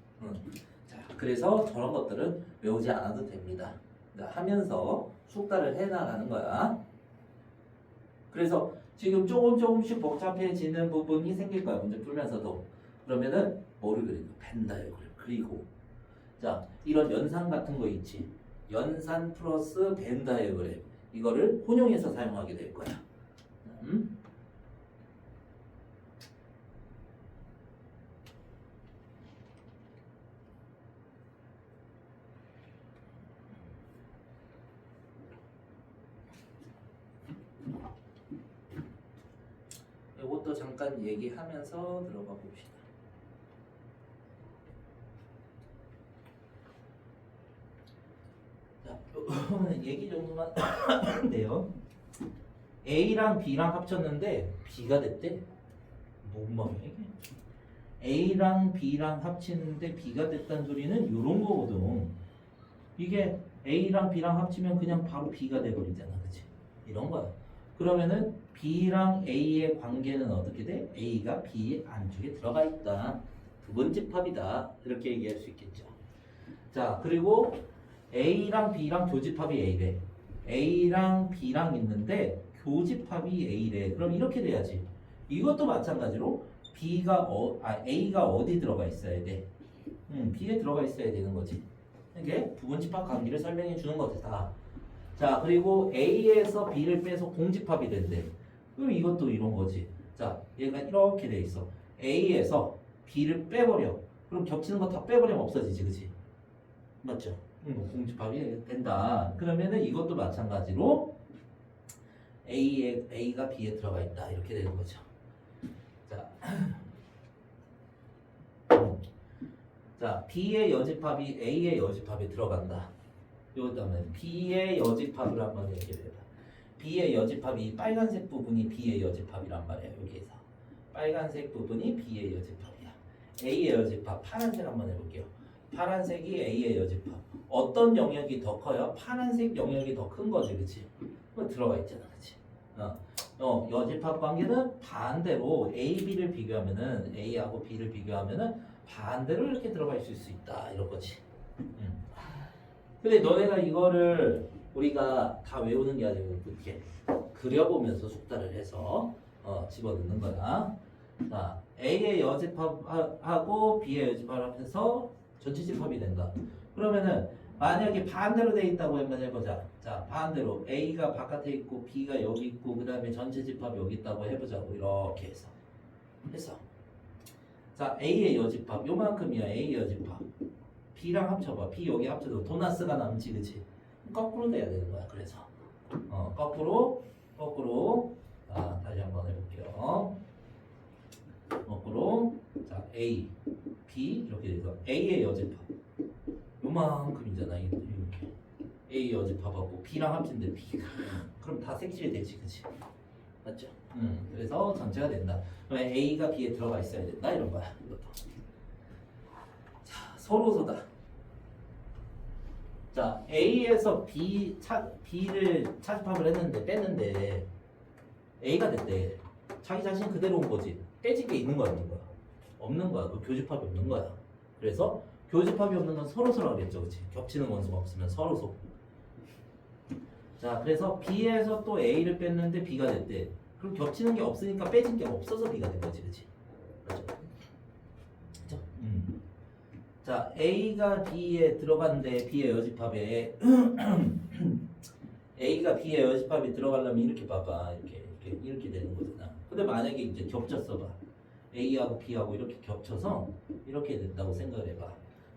자, 그래서 저런 것들은 외우지 않아도 됩니다. 하면서 숙달을 해나가는 거야. 그래서 지금 조금씩 복잡해지는 부분이 생길 거야, 문제 풀면서도. 그러면은 뭐를 그리고 벤다이어그램 그리고 자, 이런 연산 같은 거 있지. 연산 플러스 벤다이어그램 이거를 혼용해서 사용하게 될 거야. 이것도 잠깐 얘기하면서 들어가 봅시다. 자, 얘기 정도만 돼요. A랑 B랑 합쳤는데 B가 됐대. 뭔 말이야 이게? A랑 B랑 합치는데 B가 됐다는 소리는 이런 거거든. 이게 A랑 B랑 합치면 그냥 바로 B가 돼버리잖아, 그치? 이런 거야. 그러면은 B랑 A의 관계는 어떻게 돼? A가 B 안쪽에 들어가 있다. 두 번째 집합이다. 이렇게 얘기할 수 있겠죠. 자, 그리고 A랑 B랑 교집합이 A래. A랑 B랑 있는데 교집합이 A래. 그럼 이렇게 돼야지. 이것도 마찬가지로 A가 어디 들어가 있어야 돼? B에 들어가 있어야 되는 거지. 이게 부분집합 관계를 설명해 주는 거다. 자, 그리고 A에서 B를 빼서 공집합이 된대. 그럼 이것도 이런 거지. 자, 얘가 이렇게 돼 있어. A에서 B를 빼버려. 그럼 겹치는 거 다 빼버리면 없어지지, 그치? 맞죠? 공집합이 된다. 그러면은 이것도 마찬가지로 A가 B에 들어가 있다. 이렇게 되는 거죠. 자, 자, B의 여집합이 A의 여집합에 들어간다. 요 다음에 B의 여집합을 한번 얘기해봐. B의 여집합이 빨간색 부분이 B의 여집합이란 말이야. 여기에서 빨간색 부분이 B의 여집합이야. A의 여집합 파란색 한번 해볼게요. 파란색이 A의 여집합. 어떤 영역이 더 커요? 파란색 영역이 더 큰 거지, 그치? 들어가 있잖아, 그치? 여집합 관계는 반대로 A, B를 비교하면은 A하고 B를 비교하면은 반대로 이렇게 들어가 있을 수 있다, 이런 거지. 근데 너네가 이거를 우리가 다 외우는 게 아니고 이렇게 그려보면서 숙달을 해서 집어넣는 거야. 자, A의 여집합하고 B의 여집합을 합해서 전체 집합이 된다. 그러면은 만약에 반대로 돼 있다고 한번 해보자. 자, 반대로 A가 바깥에 있고 B가 여기 있고 그 다음에 전체 집합이 여기 있다고 해보자고. 이렇게 해서 자, A의 여집합 요만큼이야. A의 여집합 B랑 합쳐봐. B 여기 합쳐도 도나스가 남지, 그치? 거꾸로 돼야 되는 거야. 그래서 거꾸로 자, 다시 한번 해볼게요. 거꾸로 자, A, B 이렇게 돼서 A의 여집합 요만큼이잖아. 이렇게 A 여집합하고 B랑 합친데 B가 그럼 다 색칠이 되지, 그치? 맞죠? 그래서 전체가 된다. 그러면 A가 B에 들어가 있어야 된다 이런 거야. 이것도. 자, 서로서다. 자, A에서 B를 차집합을 했는데 뺐는데 A가 됐대. 자기 자신 그대로 온 거지. 빼진 게 있는 거야, 없는 거야? 없는 거야. 그 교집합이 없는 거야. 그래서 교집합이 없는 건 서로서라 그랬죠, 그렇지? 겹치는 원소가 없으면 서로서. 자, 그래서 B에서 또 A를 뺐는데 B가 됐대. 그럼 겹치는 게 없으니까 빼진 게 없어서 B가 된 거지, 그렇지? 맞죠? 그렇죠? 자, A가 B에 들어갔는데 B의 여집합에 A가 B의 여집합이 들어가려면 이렇게 봐봐. 이렇게 되는 거잖아. 근데 만약에 이제 겹쳤어 봐. A하고 B하고 이렇게 겹쳐서 이렇게 된다고 생각을 해봐.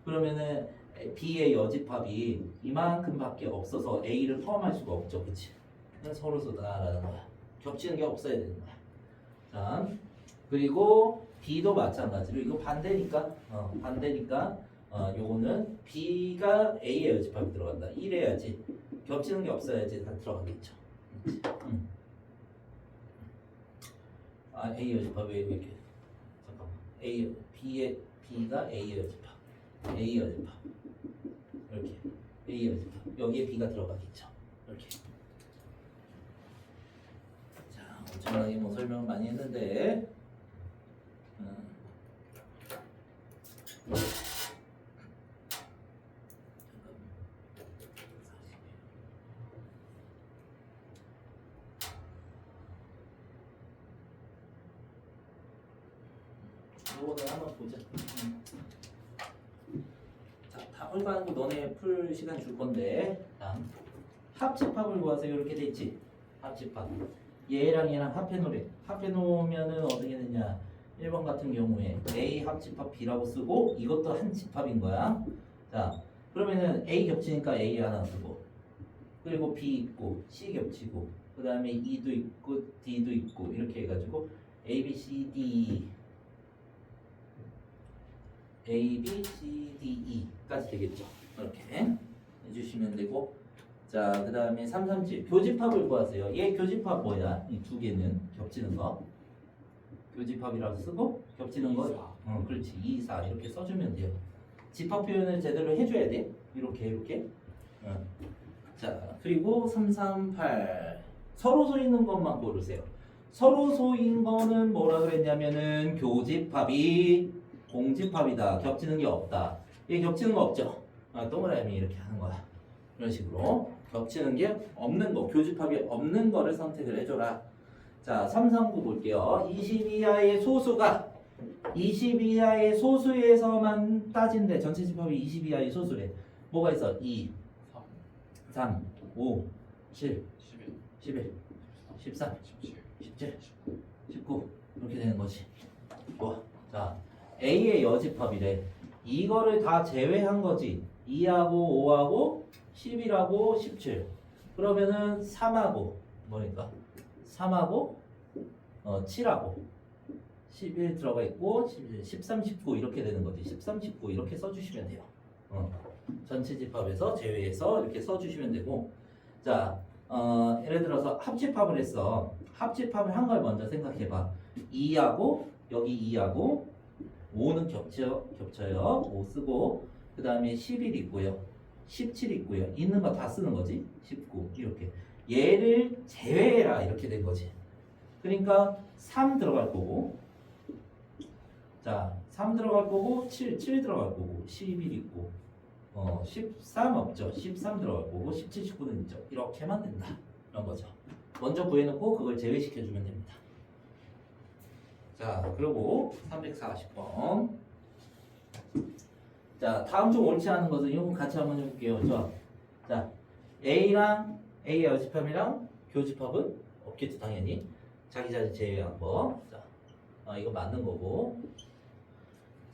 그러면은 B의 여집합이 이만큼밖에 없어서 A를 포함할 수가 없죠, 그렇지? 서로서다라는 거야. 겹치는 게 없어야 되는 거야. 자, 그리고 B도 마찬가지로 이거 반대니까, 요거는 B가 A의 여집합이 들어간다. 이래야지 겹치는 게 없어야지 다 들어가겠죠. A 여집합 왜 이렇게? 잠깐만. B가 A의 여집합. A 여집합. 이렇게. A 여집합. 여기에 B가 들어가겠죠. 이렇게. 자, 엄청나게 뭐 설명을 많이 했는데. 이거는 한번 보자. 자, 답을 가는 거 너네 풀 시간 줄 건데. 다음. 합집합을 구하세요. 이렇게 돼 있지. 합집합. 얘랑 얘랑 합해 놓으면은 어떻게 되냐? 1번 같은 경우에 A 합집합 B라고 쓰고 이것도 한 집합인 거야. 자, 그러면은 A 겹치니까 A 하나 쓰고 그리고 B 있고 C 겹치고 그 다음에 E도 있고 D도 있고 이렇게 해가지고 A, B, C, D A, B, C, D, E까지 되겠죠. 이렇게 해주시면 되고 자, 그 다음에 3, 3, 7 교집합을 구하세요. 얘 교집합 뭐야? 이 두 개는 겹치는 거 교집합이라고 쓰고 겹치는 거 그렇지 2, 4 이렇게 써주면 돼요. 집합 표현을 제대로 해줘야 돼. 이렇게 자, 그리고 3, 3, 8 서로소 있는 것만 고르세요. 서로소인 거는 뭐라 그랬냐면은 교집합이 공집합이다. 겹치는 게 없다. 얘 겹치는 거 없죠? 동그라미 이렇게 하는 거야. 이런 식으로 겹치는 게 없는 거, 교집합이 없는 거를 선택을 해줘라. 자, 3, 3, 9 볼게요. 20 이하의 소수가 20 이하의 소수에서만 따진대. 전체 집합이 20 이하의 소수래. 뭐가 있어? 2, 3, 5, 7, 11, 13, 17, 19 이렇게 되는 거지. 좋아. 자, A의 여집합이래. 이거를 다 제외한 거지. 2하고 5하고 11하고 17. 그러면은 3하고 뭐니까? 3하고 7하고 11 들어가 있고 11, 13, 19 이렇게 되는 거지. 13, 19 이렇게 써주시면 돼요. 전체 집합에서 제외해서 이렇게 써주시면 되고 자, 예를 들어서 합집합을 했어. 합집합을 한 걸 먼저 생각해봐. 2하고 여기 2하고 5는 겹쳐요. 5 쓰고 그 다음에 11 있고요. 17 있고요. 있는 거 다 쓰는 거지. 19 이렇게. 얘를 제외해라 이렇게 된 거지. 그러니까 3 들어갈 거고 자 3 들어갈 거고 7 들어갈 거고 11 있고 13 없죠. 13 들어갈 거고 17, 19는 있죠. 이렇게만 된다. 이런 거죠. 먼저 구해놓고 그걸 제외시켜주면 됩니다. 자, 그리고 340번. 자, 다음 중 옳지 않은 것은 이거 같이 한번 해볼게요. 자, A랑 A의 여집합이랑 교집합은 없겠죠, 당연히. 자기 자리 제외한 거. 자, 이거 맞는 거고.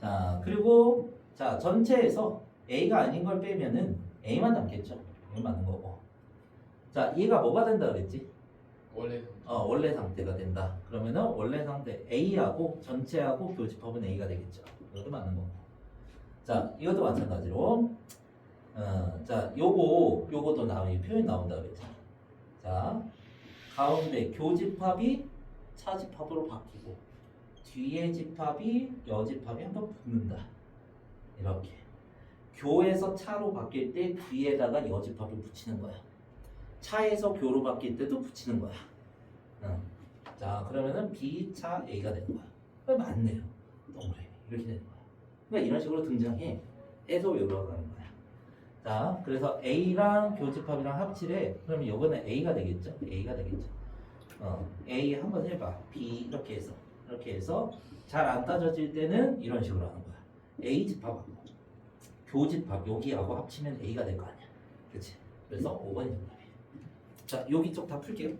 자, 그리고 자 전체에서 A가 아닌 걸 빼면은 A만 남겠죠. 이거 맞는 거고. 자, 얘가 뭐가 된다 그랬지? 원래 상태가 된다. 그러면은 원래 상태 A하고 전체하고 교집합은 A가 되겠죠. 이것도 맞는 거고. 자, 이것도 마찬가지로 자, 요것도 나오니 표현 나온다 그랬죠. 자, 가운데 교집합이 차집합으로 바뀌고 뒤에 집합이 여집합이 한번 붙는다. 이렇게 교에서 차로 바뀔 때 뒤에다가 여집합을 붙이는 거야. 차에서 교로 바뀔 때도 붙이는 거야. 자, 그러면은 B, 차, A가 되는 거야. 맞네요. 동그라미 이렇게 되는 거야. 그러니까 이런 식으로 등장해. 해서 외우라고 하는 거야. 자, 그래서 A랑 교집합이랑 합치래. 그러면 이거는 A가 되겠죠? A가 되겠죠? A 한번 해봐. B 이렇게 해서 잘 안 따져질 때는 이런 식으로 하는 거야. A 집합하고 교집합 여기하고 합치면 A가 될 거 아니야. 그렇지? 그래서 5번이 정답이에요. 자, 여기 쪽 다 풀게요.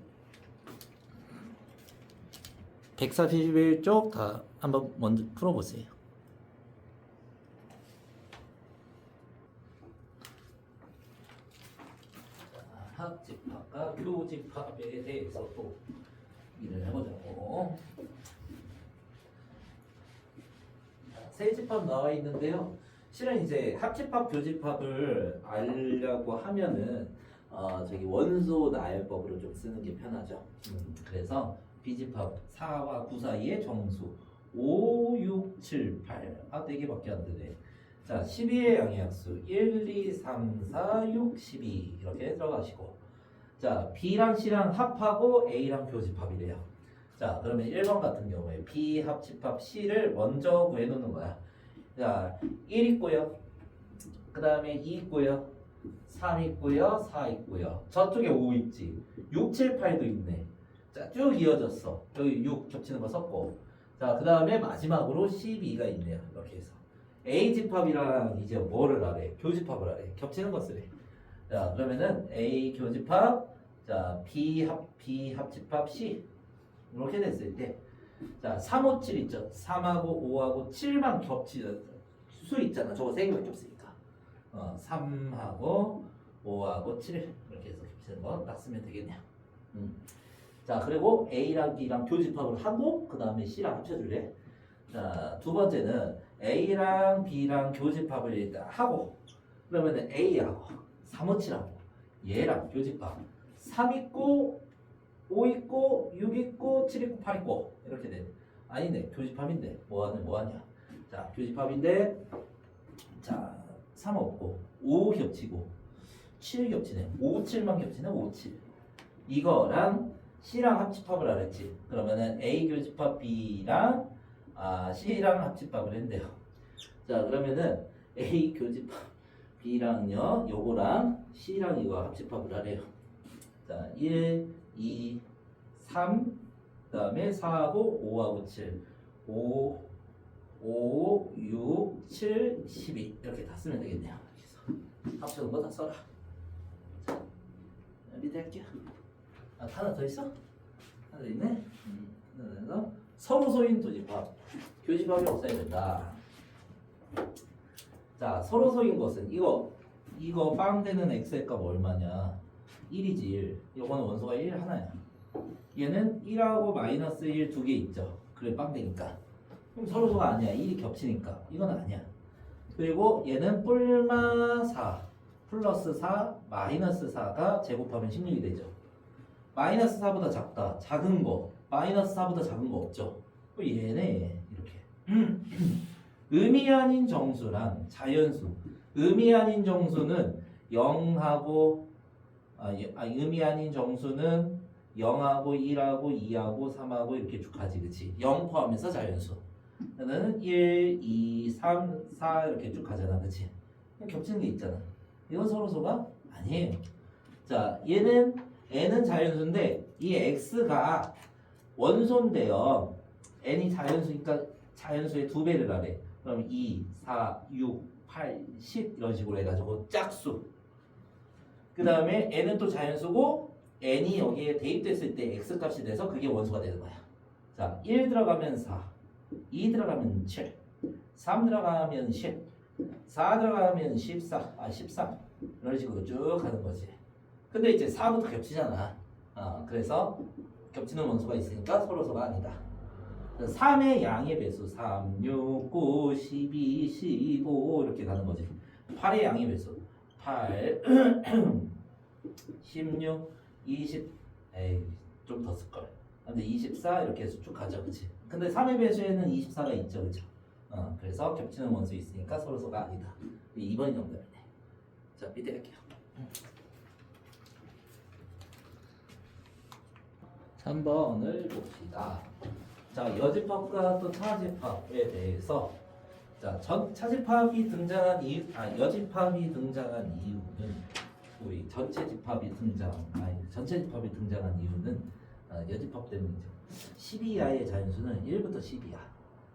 141쪽 다 한번 먼저 풀어보세요. 합집합과 교집합에 대해서 또 일을 해보자고. 세 집합 나와 있는데요. 실은 이제 합집합, 교집합을 알려고 하면은 저기 원소 나열법으로 좀 쓰는 게 편하죠. 그래서 B집합 4와 9 사이의 정수 5, 6, 7, 8. 4개밖에 안 되네. 자, 12의 양의약수 1, 2, 3, 4, 6, 12 이렇게 들어가시고, 자, B랑 C랑 합하고 A랑 교집합이래요. 자, 그러면 1번 같은 경우에 B 합집합 C를 먼저 구해놓는 거야. 자, 1 있고요. 그 다음에 2 있고요. 3 있고요. 4 있고요. 저쪽에 5 있지. 6, 7, 8도 있네. 자, 쭉 이어졌어. 여기 6 겹치는 거 섞고. 자, 그 다음에 마지막으로 12가 있네요. 이렇게 해서 A 집합이랑 이제 뭐를 하래? 교집합을 하래. 겹치는 거 쓰래. 자, 그러면은 A 교집합, 자, B 합집합 C 이렇게 됐을 때, 자, 3, 5, 7 있죠. 3하고 5하고 7만 겹치는 수 있잖아. 저거 3개밖에 없으니까. 3하고 5하고 7 이렇게 해서 겹치는 거 딱 쓰면 되겠네요. 자, 그리고 A랑 B랑 교집합을 하고 그 다음에 C랑 합쳐줄래? 자, 두 번째는 A랑 B랑 교집합을 일단 하고, 그러면 A하고 3, 5, 7하고 얘랑 교집합 3 있고 5 있고 6 있고 7 있고 8 있고 이렇게 돼. 아니네, 교집합인데 뭐하냐. 자, 교집합인데, 자, 3 없고 5 겹치고 7 겹치네. 5, 7만 겹치네. 5, 7 이거랑 C랑 합집합을 하랬지. 그러면은 A 교집합 B랑 C랑 합집합을 했는데요. 자, 그러면은 A 교집합 B랑요, 요거랑 C랑 이거 합집합을 하래요. 자, 1, 2, 3, 그 다음에 4하고 5하고 7, 5, 6, 7, 12 이렇게 다 쓰면 되겠네요. 그래서 합쳐놓은 거 다 써라. 자, 리드 할게요. 하나 더 있어? 하나 더 있네? 그래서 서로 소인 두 집합, 교집합이 없어야 된다. 자, 서로 소인 것은 이거 빵 되는 x의 값 얼마냐? 1이지 1. 이거는 원소가 1 하나야. 얘는 1하고 마이너스 1 두 개 있죠. 그래 빵 되니까. 그럼 서로소가 아니야. 1이 겹치니까. 이건 아니야. 그리고 얘는 뿔마 4 플러스 4 마이너스 4가 제곱하면 16이 되죠. 마이너스 4보다 작다. 작은 거. 마이너스 4보다 작은 거 없죠. 얘네 이렇게. 의미 아닌 정수랑 자연수. 의미 아닌 정수는 0하고 의미 아닌 정수는 0하고 1하고 2하고 3하고 이렇게 쭉 가지. 그치? 0 포함해서 자연수. 얘는 1, 2, 3, 4 이렇게 쭉 가잖아. 그치? 겹치는 게 있잖아. 이건 서로소가 아니에요. 자, n은 자연수인데 이 x가 원소인데요. n이 자연수니까 자연수의 2배를 하래. 그럼 2, 4, 6, 8, 10 이런 식으로 해가지고 짝수. 그 다음에 n은 또 자연수고 n이 여기에 대입됐을 때 x값이 돼서 그게 원소가 되는 거야. 자, 1 들어가면 4, 2 들어가면 7, 3 들어가면 10, 4 들어가면 13 이런 식으로 쭉 가는 거지. 근데 이제 4부터 겹치잖아. 그래서 겹치는 원소가 있으니까 서로소가 아니다. 3의 양의 배수 3, 6, 9, 12, 15 이렇게 가는 거지. 8의 양의 배수 8 16 20 에이 좀 더 쓸걸. 근데 24 이렇게 해서 쭉 가죠, 그치? 근데 3의 배수에는 24가 있죠, 그쵸? 그래서 겹치는 원수 있으니까 서로서가 아니다. 2번이 정답이네. 자, 밑에 갈게요. 3번을 봅시다. 자, 여집합과 또 차집합에 대해서 자, 차집합이 등장한 이유, 여집합이 등장한 이유는 우리 전체 집합이 등장한 이유는 여집합 때문이죠. 12이하의 자연수는 1부터 10이야.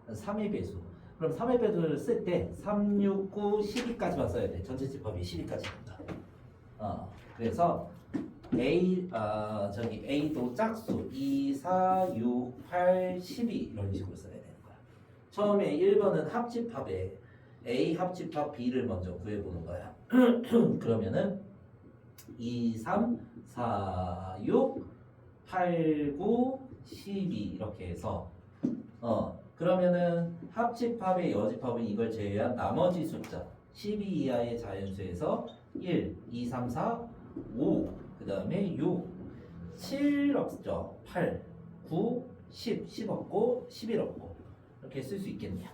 3의 배수. 그럼 3의 배수를 쓸 때 3, 6, 9, 12까지만 써야 돼. 전체 집합이 12까지 간다. 그래서 A도 짝수 2, 4, 6, 8, 12 이런 식으로 써야 되는 거야. 처음에 1번은 합집합에 A 합집합 B를 먼저 구해보는 거야. 그러면은 2, 3, 4, 6, 8, 9, 12 이렇게 해서 그러면은 합집합의 여집합은 이걸 제외한 나머지 숫자 12 이하의 자연수에서 1, 2, 3, 4, 5 그 다음에 6, 7 없죠. 8, 9, 10, 10 없고 11 없고 이렇게 쓸 수 있겠네요.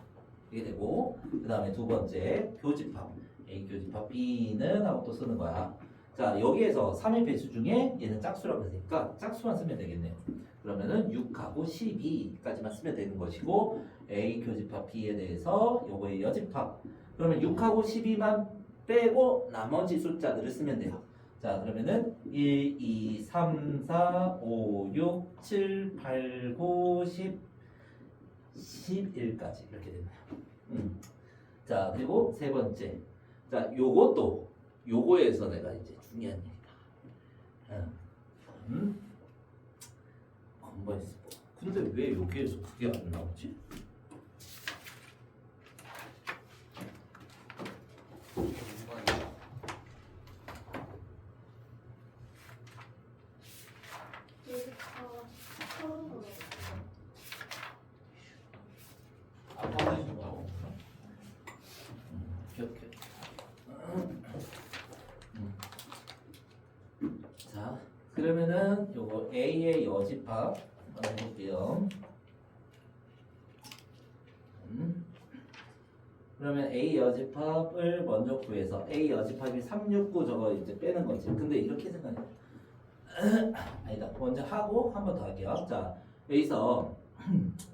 이게 되고 그 다음에 두 번째 교집합 A 교집합 B는 하고 또 쓰는 거야. 자, 여기에서 3의 배수 중에 얘는 짝수라고 했으니까 짝수만 쓰면 되겠네요. 그러면은 6하고 12까지만 쓰면 되는 것이고 A 교집합 B에 대해서 요거의 여집합 그러면 6하고 12만 빼고 나머지 숫자들을 쓰면 돼요. 자, 그러면은 1, 2, 3, 4, 5, 6, 7, 8, 9, 10, 11까지 이렇게 되네요. 자, 그리고 세 번째. 자, 요거에서 내가 이제 중요한 얘기다. 건바이스. 근데 왜 여기에서 그게 안 나오지? 자, 그러면은 요거 A의 여집합 한번 해볼게요. 그러면 A 여집합을 먼저 구해서 A 여집합이 3, 6, 9 저거 이제 빼는 거지. 근데 이렇게 생각해. 아니다. 먼저 하고 한 번 더 할게요. 자, 여기서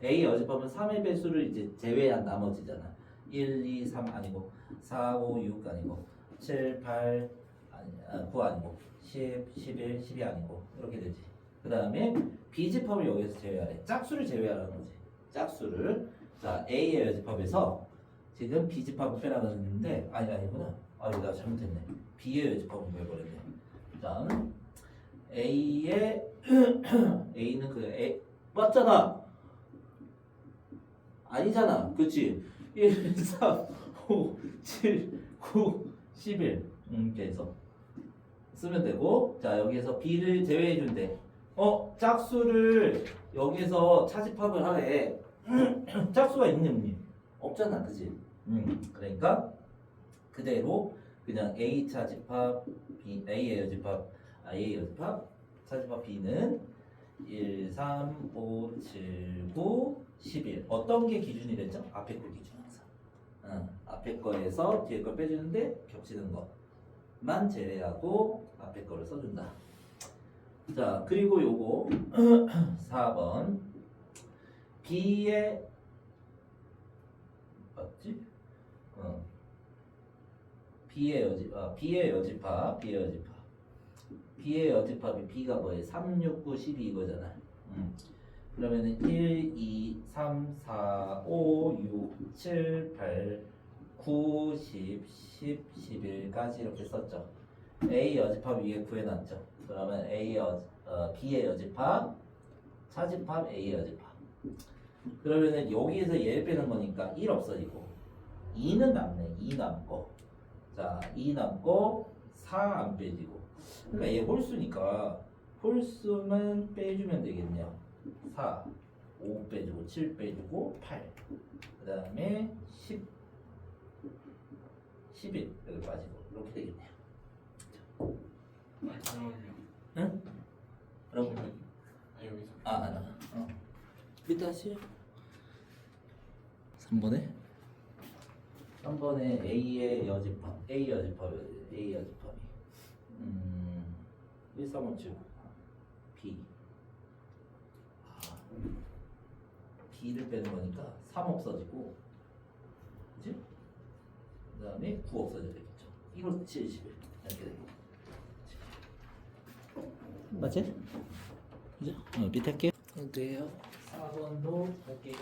A 여집합은 3의 배수를 이제 제외한 나머지잖아. 1, 2, 3 아니고 4, 5, 6 아니고 7, 8 아니, 9 아니고 10, 11, 12 아니고 이렇게 되지. 그 다음에 B집합을 여기서 제외하래. 짝수를 제외하라는 거지. 짝수를. 자, A의 여집합에서 지금 B집합을 빼라는데 아니구나. 이거 내가 잘못했네. B의 여집합을 빼버렸네. 다음 A의 A는 그 A 맞잖아. 아니잖아. 그치? 1, 4, 5, 7, 9, 11 이렇게 해서 쓰면 되고 자 여기에서 B를 제외해 준대. 짝수를 여기서 차집합을 하래. 짝수가 있니 없니? 없잖아. 그치? 그러니까 그대로 그냥 A 차집합 B A의 여집합 A의 여집합 차집합 B는 1, 3, 5, 7, 9, 11 어떤 게 기준이 됐죠? 앞에 거 기준 항상 앞에 거에서 뒤에 걸 빼주는데 겹치는 것만 제외하고 앞에 거를 써준다. 자 그리고 요거 4번 B의 맞지? B의 여집합 B의 여집합이 B가 뭐예요? 3, 6, 9, 12 이거잖아. 그러면은 1, 2, 3, 4, 5, 6, 7, 8, 9, 10, 10, 11까지 이렇게 썼죠. A 여집합 위에 구해놨죠. 그러면 B의 여집합, 차집합, A의 여집합. 그러면은 여기에서 얘를 빼는 거니까 1 없어지고 2는 남네. 2 남고 자 2 남고 4 안 빼지고 그러니까 얘 홀수니까 홀수만 빼주면 되겠네요. 4, 5 빼주고 7 빼주고 8 그 다음에 10, 11 여기 빠지고 이렇게 되겠네요. 응? 뭐라고? 여기서 밑에 하시 3번에 3번에 A의 여집합 A 여집합이 1357 B B를 빼는 거니까 3 없어지고 그치? 그 다음에 9 없어져야 되겠죠. 이걸 71 이렇게 되고 맞지? 그죠? 밑에 할게요. 어때요? 4번도 할게요.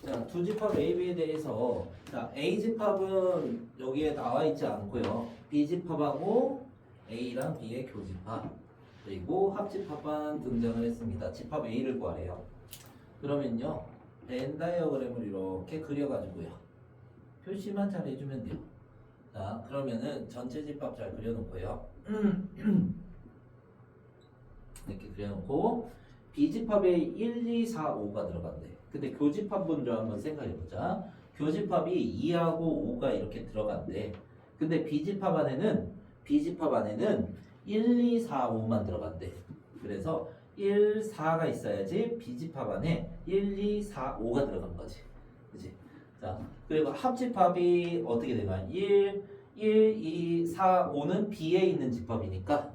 자, 두 집합 A, B에 대해서 자, A 집합은 여기에 나와 있지 않고요. B 집합하고 A랑 B의 교집합 그리고 합집합만 등장을 했습니다. 집합 A를 구하래요. 그러면요, 벤 다이어그램을 이렇게 그려가지고요. 표시만 잘 해주면 돼요. 자, 그러면은 전체 집합 잘 그려놓고요. 이렇게 그려놓고 B집합에 1, 2, 4, 5가 들어간대. 근데 교집합 먼저 한번 생각해보자. 교집합이 2하고 5가 이렇게 들어간대. 근데 B집합 안에는 1, 2, 4, 5만 들어간대. 그래서 1, 4가 있어야지 B집합 안에 1, 2, 4, 5가 들어간 거지. 그치? 자, 그리고 합집합이 어떻게 되나? 1, 2, 4, 5는 B에 있는 집합이니까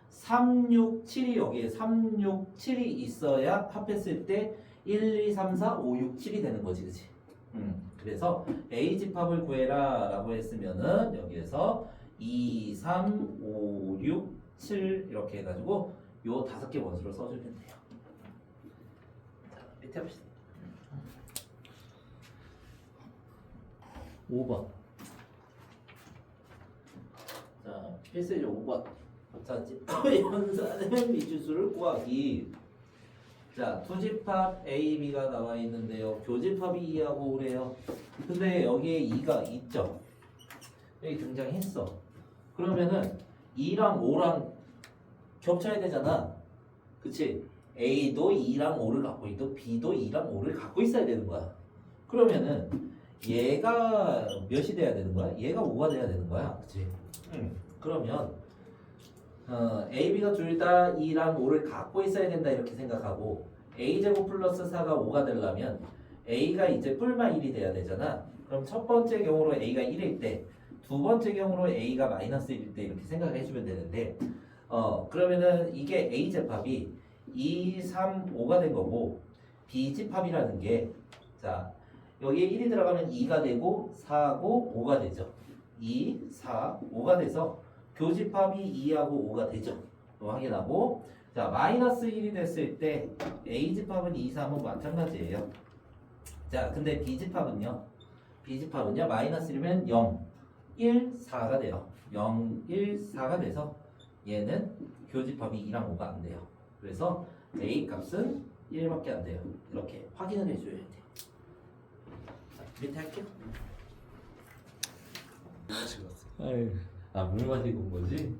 3, 6, 7이 여기에 3, 6, 7이 있어야 합했을 때 1, 2, 3, 4, 5, 6, 7이 되는 거지, 그치? 그래서 A 집합을 구해라 라고 했으면은 여기에서 2, 3, 5, 6, 7 이렇게 해가지고 요 5개 원수를 써주면 돼요. 자, 밑에 합시다. 5번. 자, 필수제 5번. 자, 연산의 미지수를 구하기. 자, 두 집합 A, B가 나와 있는데요. 교집합이 2하고 5래요. 근데 여기에 2가 있죠. 여기 등장했어. 그러면은 2랑 5랑 겹쳐야 되잖아. 그치? A도 2랑 5를 갖고 있고 B도 2랑 5를 갖고 있어야 되는 거야. 그러면은 얘가 몇이 돼야 되는 거야? 얘가 5가 돼야 되는 거야. 그치? 그러면 A, B가 둘 다 2랑 5를 갖고 있어야 된다 이렇게 생각하고 A제곱 플러스 4가 5가 되려면 A가 이제 뿔마 1이 돼야 되잖아. 그럼 첫 번째 경우로 A가 1일 때, 두 번째 경우로 A가 마이너스 1일 때 이렇게 생각해 주면 되는데 그러면은 이게 A 집합이 2, 3, 5가 된 거고 B 집합이라는 게 자, 여기에 1이 들어가면 2가 되고 4하고 5가 되죠. 2, 4, 5가 돼서 교집합이 2하고 5가 되죠. 확인하고 자 마이너스 1이 됐을 때 A집합은 2, 3은 마찬가지예요. 자 근데 B집합은요 마이너스 1이면 0, 1, 4가 돼요. 0, 1, 4가 돼서 얘는 교집합이 2랑 5가 안 돼요. 그래서 A 값은 1밖에 안 돼요. 이렇게 확인을 해줘야 돼요. 자, 밑에 할게요. 물 마시고 온 거지?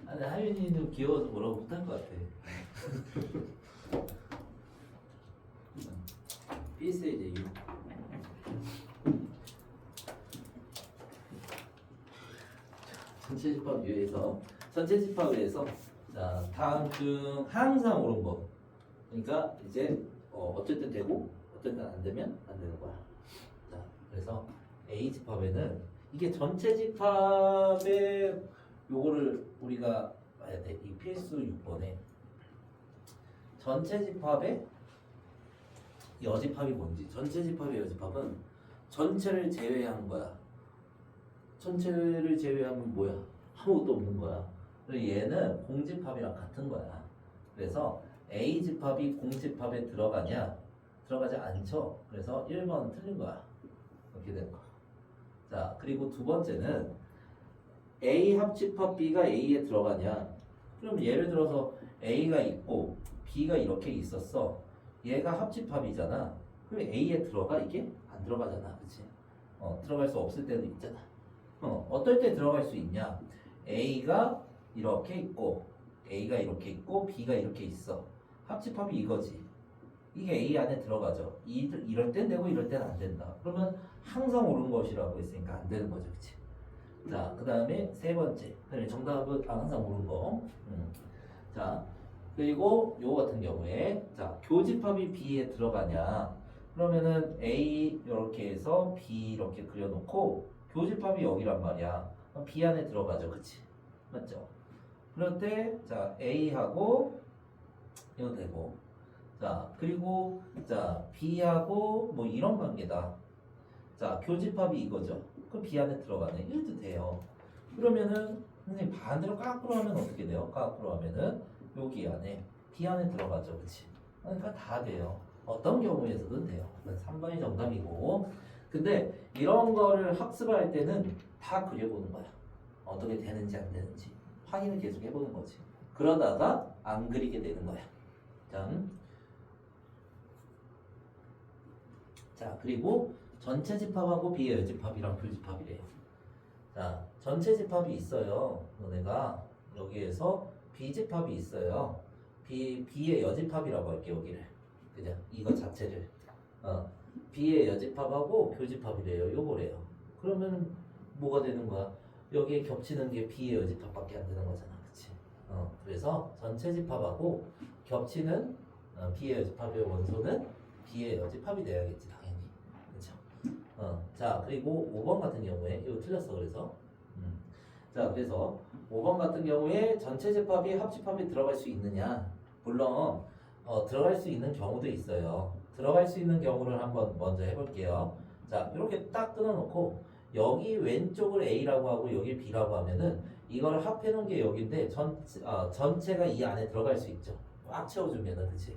아니 하윤이는 귀여워서 뭐라고 못할 것 같아. 필수이제 6. 전체 집합 위에서 자 다음 중 항상 옳은 거. 그러니까 이제 어쩔 땐 되고 어쩔 땐 안 되면 안 되는 거야. 자 그래서 A 집합에는 이게 전체 집합에 요거를 우리가 봐야 돼. 이 필수 6번에 전체 집합의 여집합이 뭔지. 전체 집합의 여집합은 전체를 제외한 거야. 전체를 제외하면 뭐야? 아무것도 없는 거야. 그리고 얘는 공집합이랑 같은 거야. 그래서 A 집합이 공집합에 들어가냐? 들어가지 않죠. 그래서 1번은 틀린 거야. 이렇게 되는 거야. 자, 그리고 두 번째는 A 합집합 B가 A에 들어가냐? 그럼 예를 들어서 A가 있고 B가 이렇게 있었어. 얘가 합집합이잖아. 그럼 A에 들어가? 이게? 안 들어가잖아. 그치? 들어갈 수 없을 때도 있잖아. 어떨 때 들어갈 수 있냐? A가 이렇게 있고 A가 이렇게 있고 B가 이렇게 있어. 합집합이 이거지. 이게 A 안에 들어가죠. 이럴 땐 되고 이럴 땐 안 된다. 그러면 항상 옳은 것이라고 했으니까 안 되는 거죠. 그치? 자, 그 다음에 세 번째. 정답은 항상 옳은 거. 자, 그리고 요거 같은 경우에 자, 교집합이 B에 들어가냐? 그러면은 A 이렇게 해서 B 이렇게 그려놓고 교집합이 여기란 말이야. 그럼 B 안에 들어가죠. 그치? 맞죠? 그럴 때 자, A하고 이거 되고 자, 그리고 자, B하고 뭐 이런 관계다. 자, 교집합이 이거죠. 그럼 B 안에 들어가네. 이래도 돼요. 그러면은 선생님 반대로 거꾸로 하면 어떻게 돼요? 거꾸로 하면은 여기 안에 B 안에 들어가죠. 그치? 그러니까 다 돼요. 어떤 경우에서든 돼요. 3번이 정답이고. 근데 이런 거를 학습을 할 때는 다 그려보는 거야. 어떻게 되는지 안 되는지 확인을 계속 해보는 거지. 그러다가 안 그리게 되는 거야. 자, 그리고 전체 집합하고 비여집합이랑 교집합이래요. 자, 전체 집합이 있어요. 너네가 여기에서 비집합이 있어요. B의 여집합이라고 할게 여기를. 그냥 이거 자체를. B의 여집합하고 교집합이래요. 요거래요. 그러면 뭐가 되는 거야? 여기에 겹치는 게 B의 여집합밖에 안 되는 거잖아. 그치? 그래서 전체 집합하고 겹치는 B의 여집합의 원소는 B의 여집합이 돼야겠지 당연히. 그쵸? 자, 그리고 5번 같은 경우에 이거 틀렸어. 그래서 자, 그래서 5번 같은 경우에 전체 집합이 합집합에 들어갈 수 있느냐? 물론 들어갈 수 있는 경우도 있어요. 들어갈 수 있는 경우를 한번 먼저 해볼게요. 자, 이렇게 딱 끊어놓고 여기 왼쪽을 A라고 하고 여기 B라고 하면은 이걸 합해놓은 게 여기인데 전체가 이 안에 들어갈 수 있죠. 꽉 채워주면은. 그치?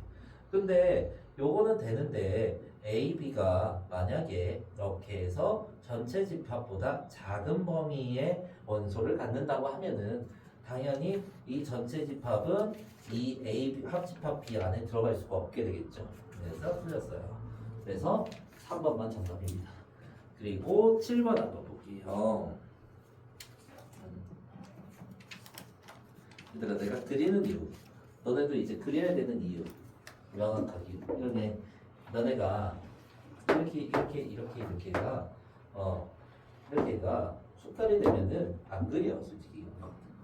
근데 요거는 되는데 A, B가 만약에 이렇게 해서 전체 집합보다 작은 범위의 원소를 갖는다고 하면은 당연히 이 전체 집합은 이 A 합집합 B 안에 들어갈 수가 없게 되겠죠. 그래서 틀렸어요. 그래서 3번만 정답입니다. 그리고 7번 한번 볼게요. 얘들아, 내가 그리는 이유, 너네도 이제 그려야 되는 이유 명확하게. 이러네. 너네가 이렇게가 이렇게가 숙달이 되면은 안 그려 솔직히.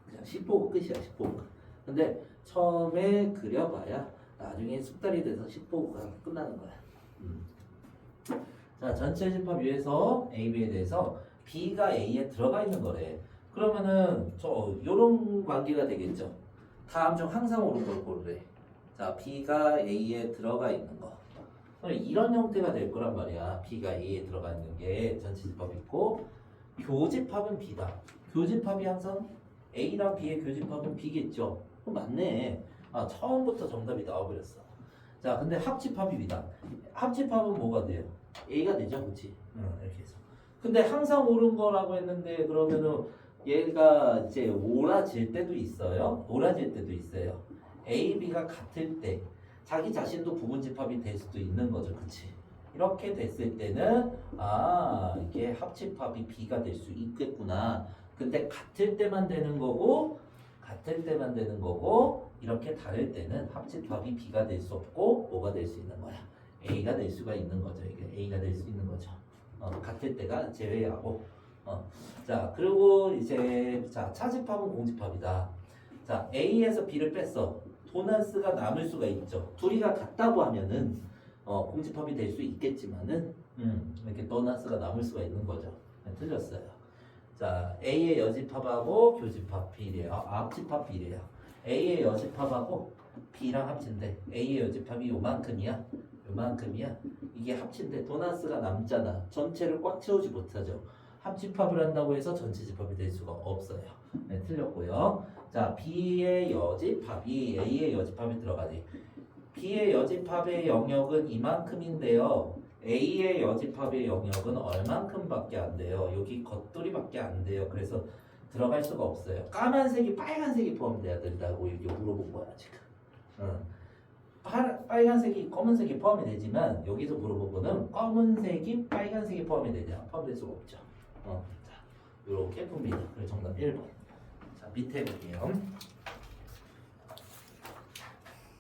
그냥 10보고 끝이야. 10보고. 근데 처음에 그려봐야 나중에 숙달이 돼서 10보고가 끝나는 거야. 자, 전체 집합 위에서 A, B에 대해서 B가 A에 들어가 있는 거래. 그러면은 요런 관계가 되겠죠. 다음 중 항상 옳은 걸 고르래. 자, B가 A에 들어가 있는 거. 이런 형태가 될 거란 말이야. B가 A에 들어가 있는 게 전체 집합이 있고, 교집합은 B다. 교집합이 항상 A랑 B의 교집합은 B겠죠. 맞네. 처음부터 정답이 나와버렸어. 자, 근데 합집합이 B다. 합집합은 뭐가 돼요? A가 되죠, 그렇지? 이렇게 해서. 근데 항상 옳은 거라고 했는데 그러면은 얘가 이제 옳아질 때도 있어요. 옳아질 때도 있어요. A, B가 같을 때 자기 자신도 부분집합이 될 수도 있는 거죠, 그렇지? 이렇게 됐을 때는 이게 합집합이 B가 될 수 있겠구나. 근데 같을 때만 되는 거고 이렇게 다를 때는 합집합이 B가 될 수 없고 뭐가 될 수 있는 거야? A가 될 수가 있는 거죠. 이게 A가 될 수 있는 거죠. 같을 때가 제외하고. 자, 그리고 이제 자, 차집합은 공집합이다. 자, A에서 B를 뺐어. 도나스가 남을 수가 있죠. 둘이가 같다고 하면은 공집합이 될 수 있겠지만은 이렇게 도나스가 남을 수가 있는 거죠. 틀렸어요. 자, A의 여집합하고 교집합 B래요. 합집합 B래요. A의 여집합하고 B랑 합친데 A의 여집합이 요만큼이야. 이게 합친데 도나스가 남잖아. 전체를 꽉 채우지 못하죠. 합집합을 한다고 해서 전체 집합이 될 수가 없어요. 네, 틀렸고요. 자, B의 여집합이 A의 여집합에 들어가지. B의 여집합의 영역은 이만큼인데요. A의 여집합의 영역은 얼만큼밖에 안 돼요. 여기 겉돌이밖에 안 돼요. 그래서 들어갈 수가 없어요. 까만색이 빨간색이 포함돼야 된다고 이렇게 물어본 거야 지금. 빨간색이 검은색이 포함이 되지만 여기서 물어본 거는 검은색이 빨간색이 포함이 되냐? 포함될 수가 없죠. 자, 이렇게 풉니다. 그래서 정답 1번. 자, 밑에 볼게요.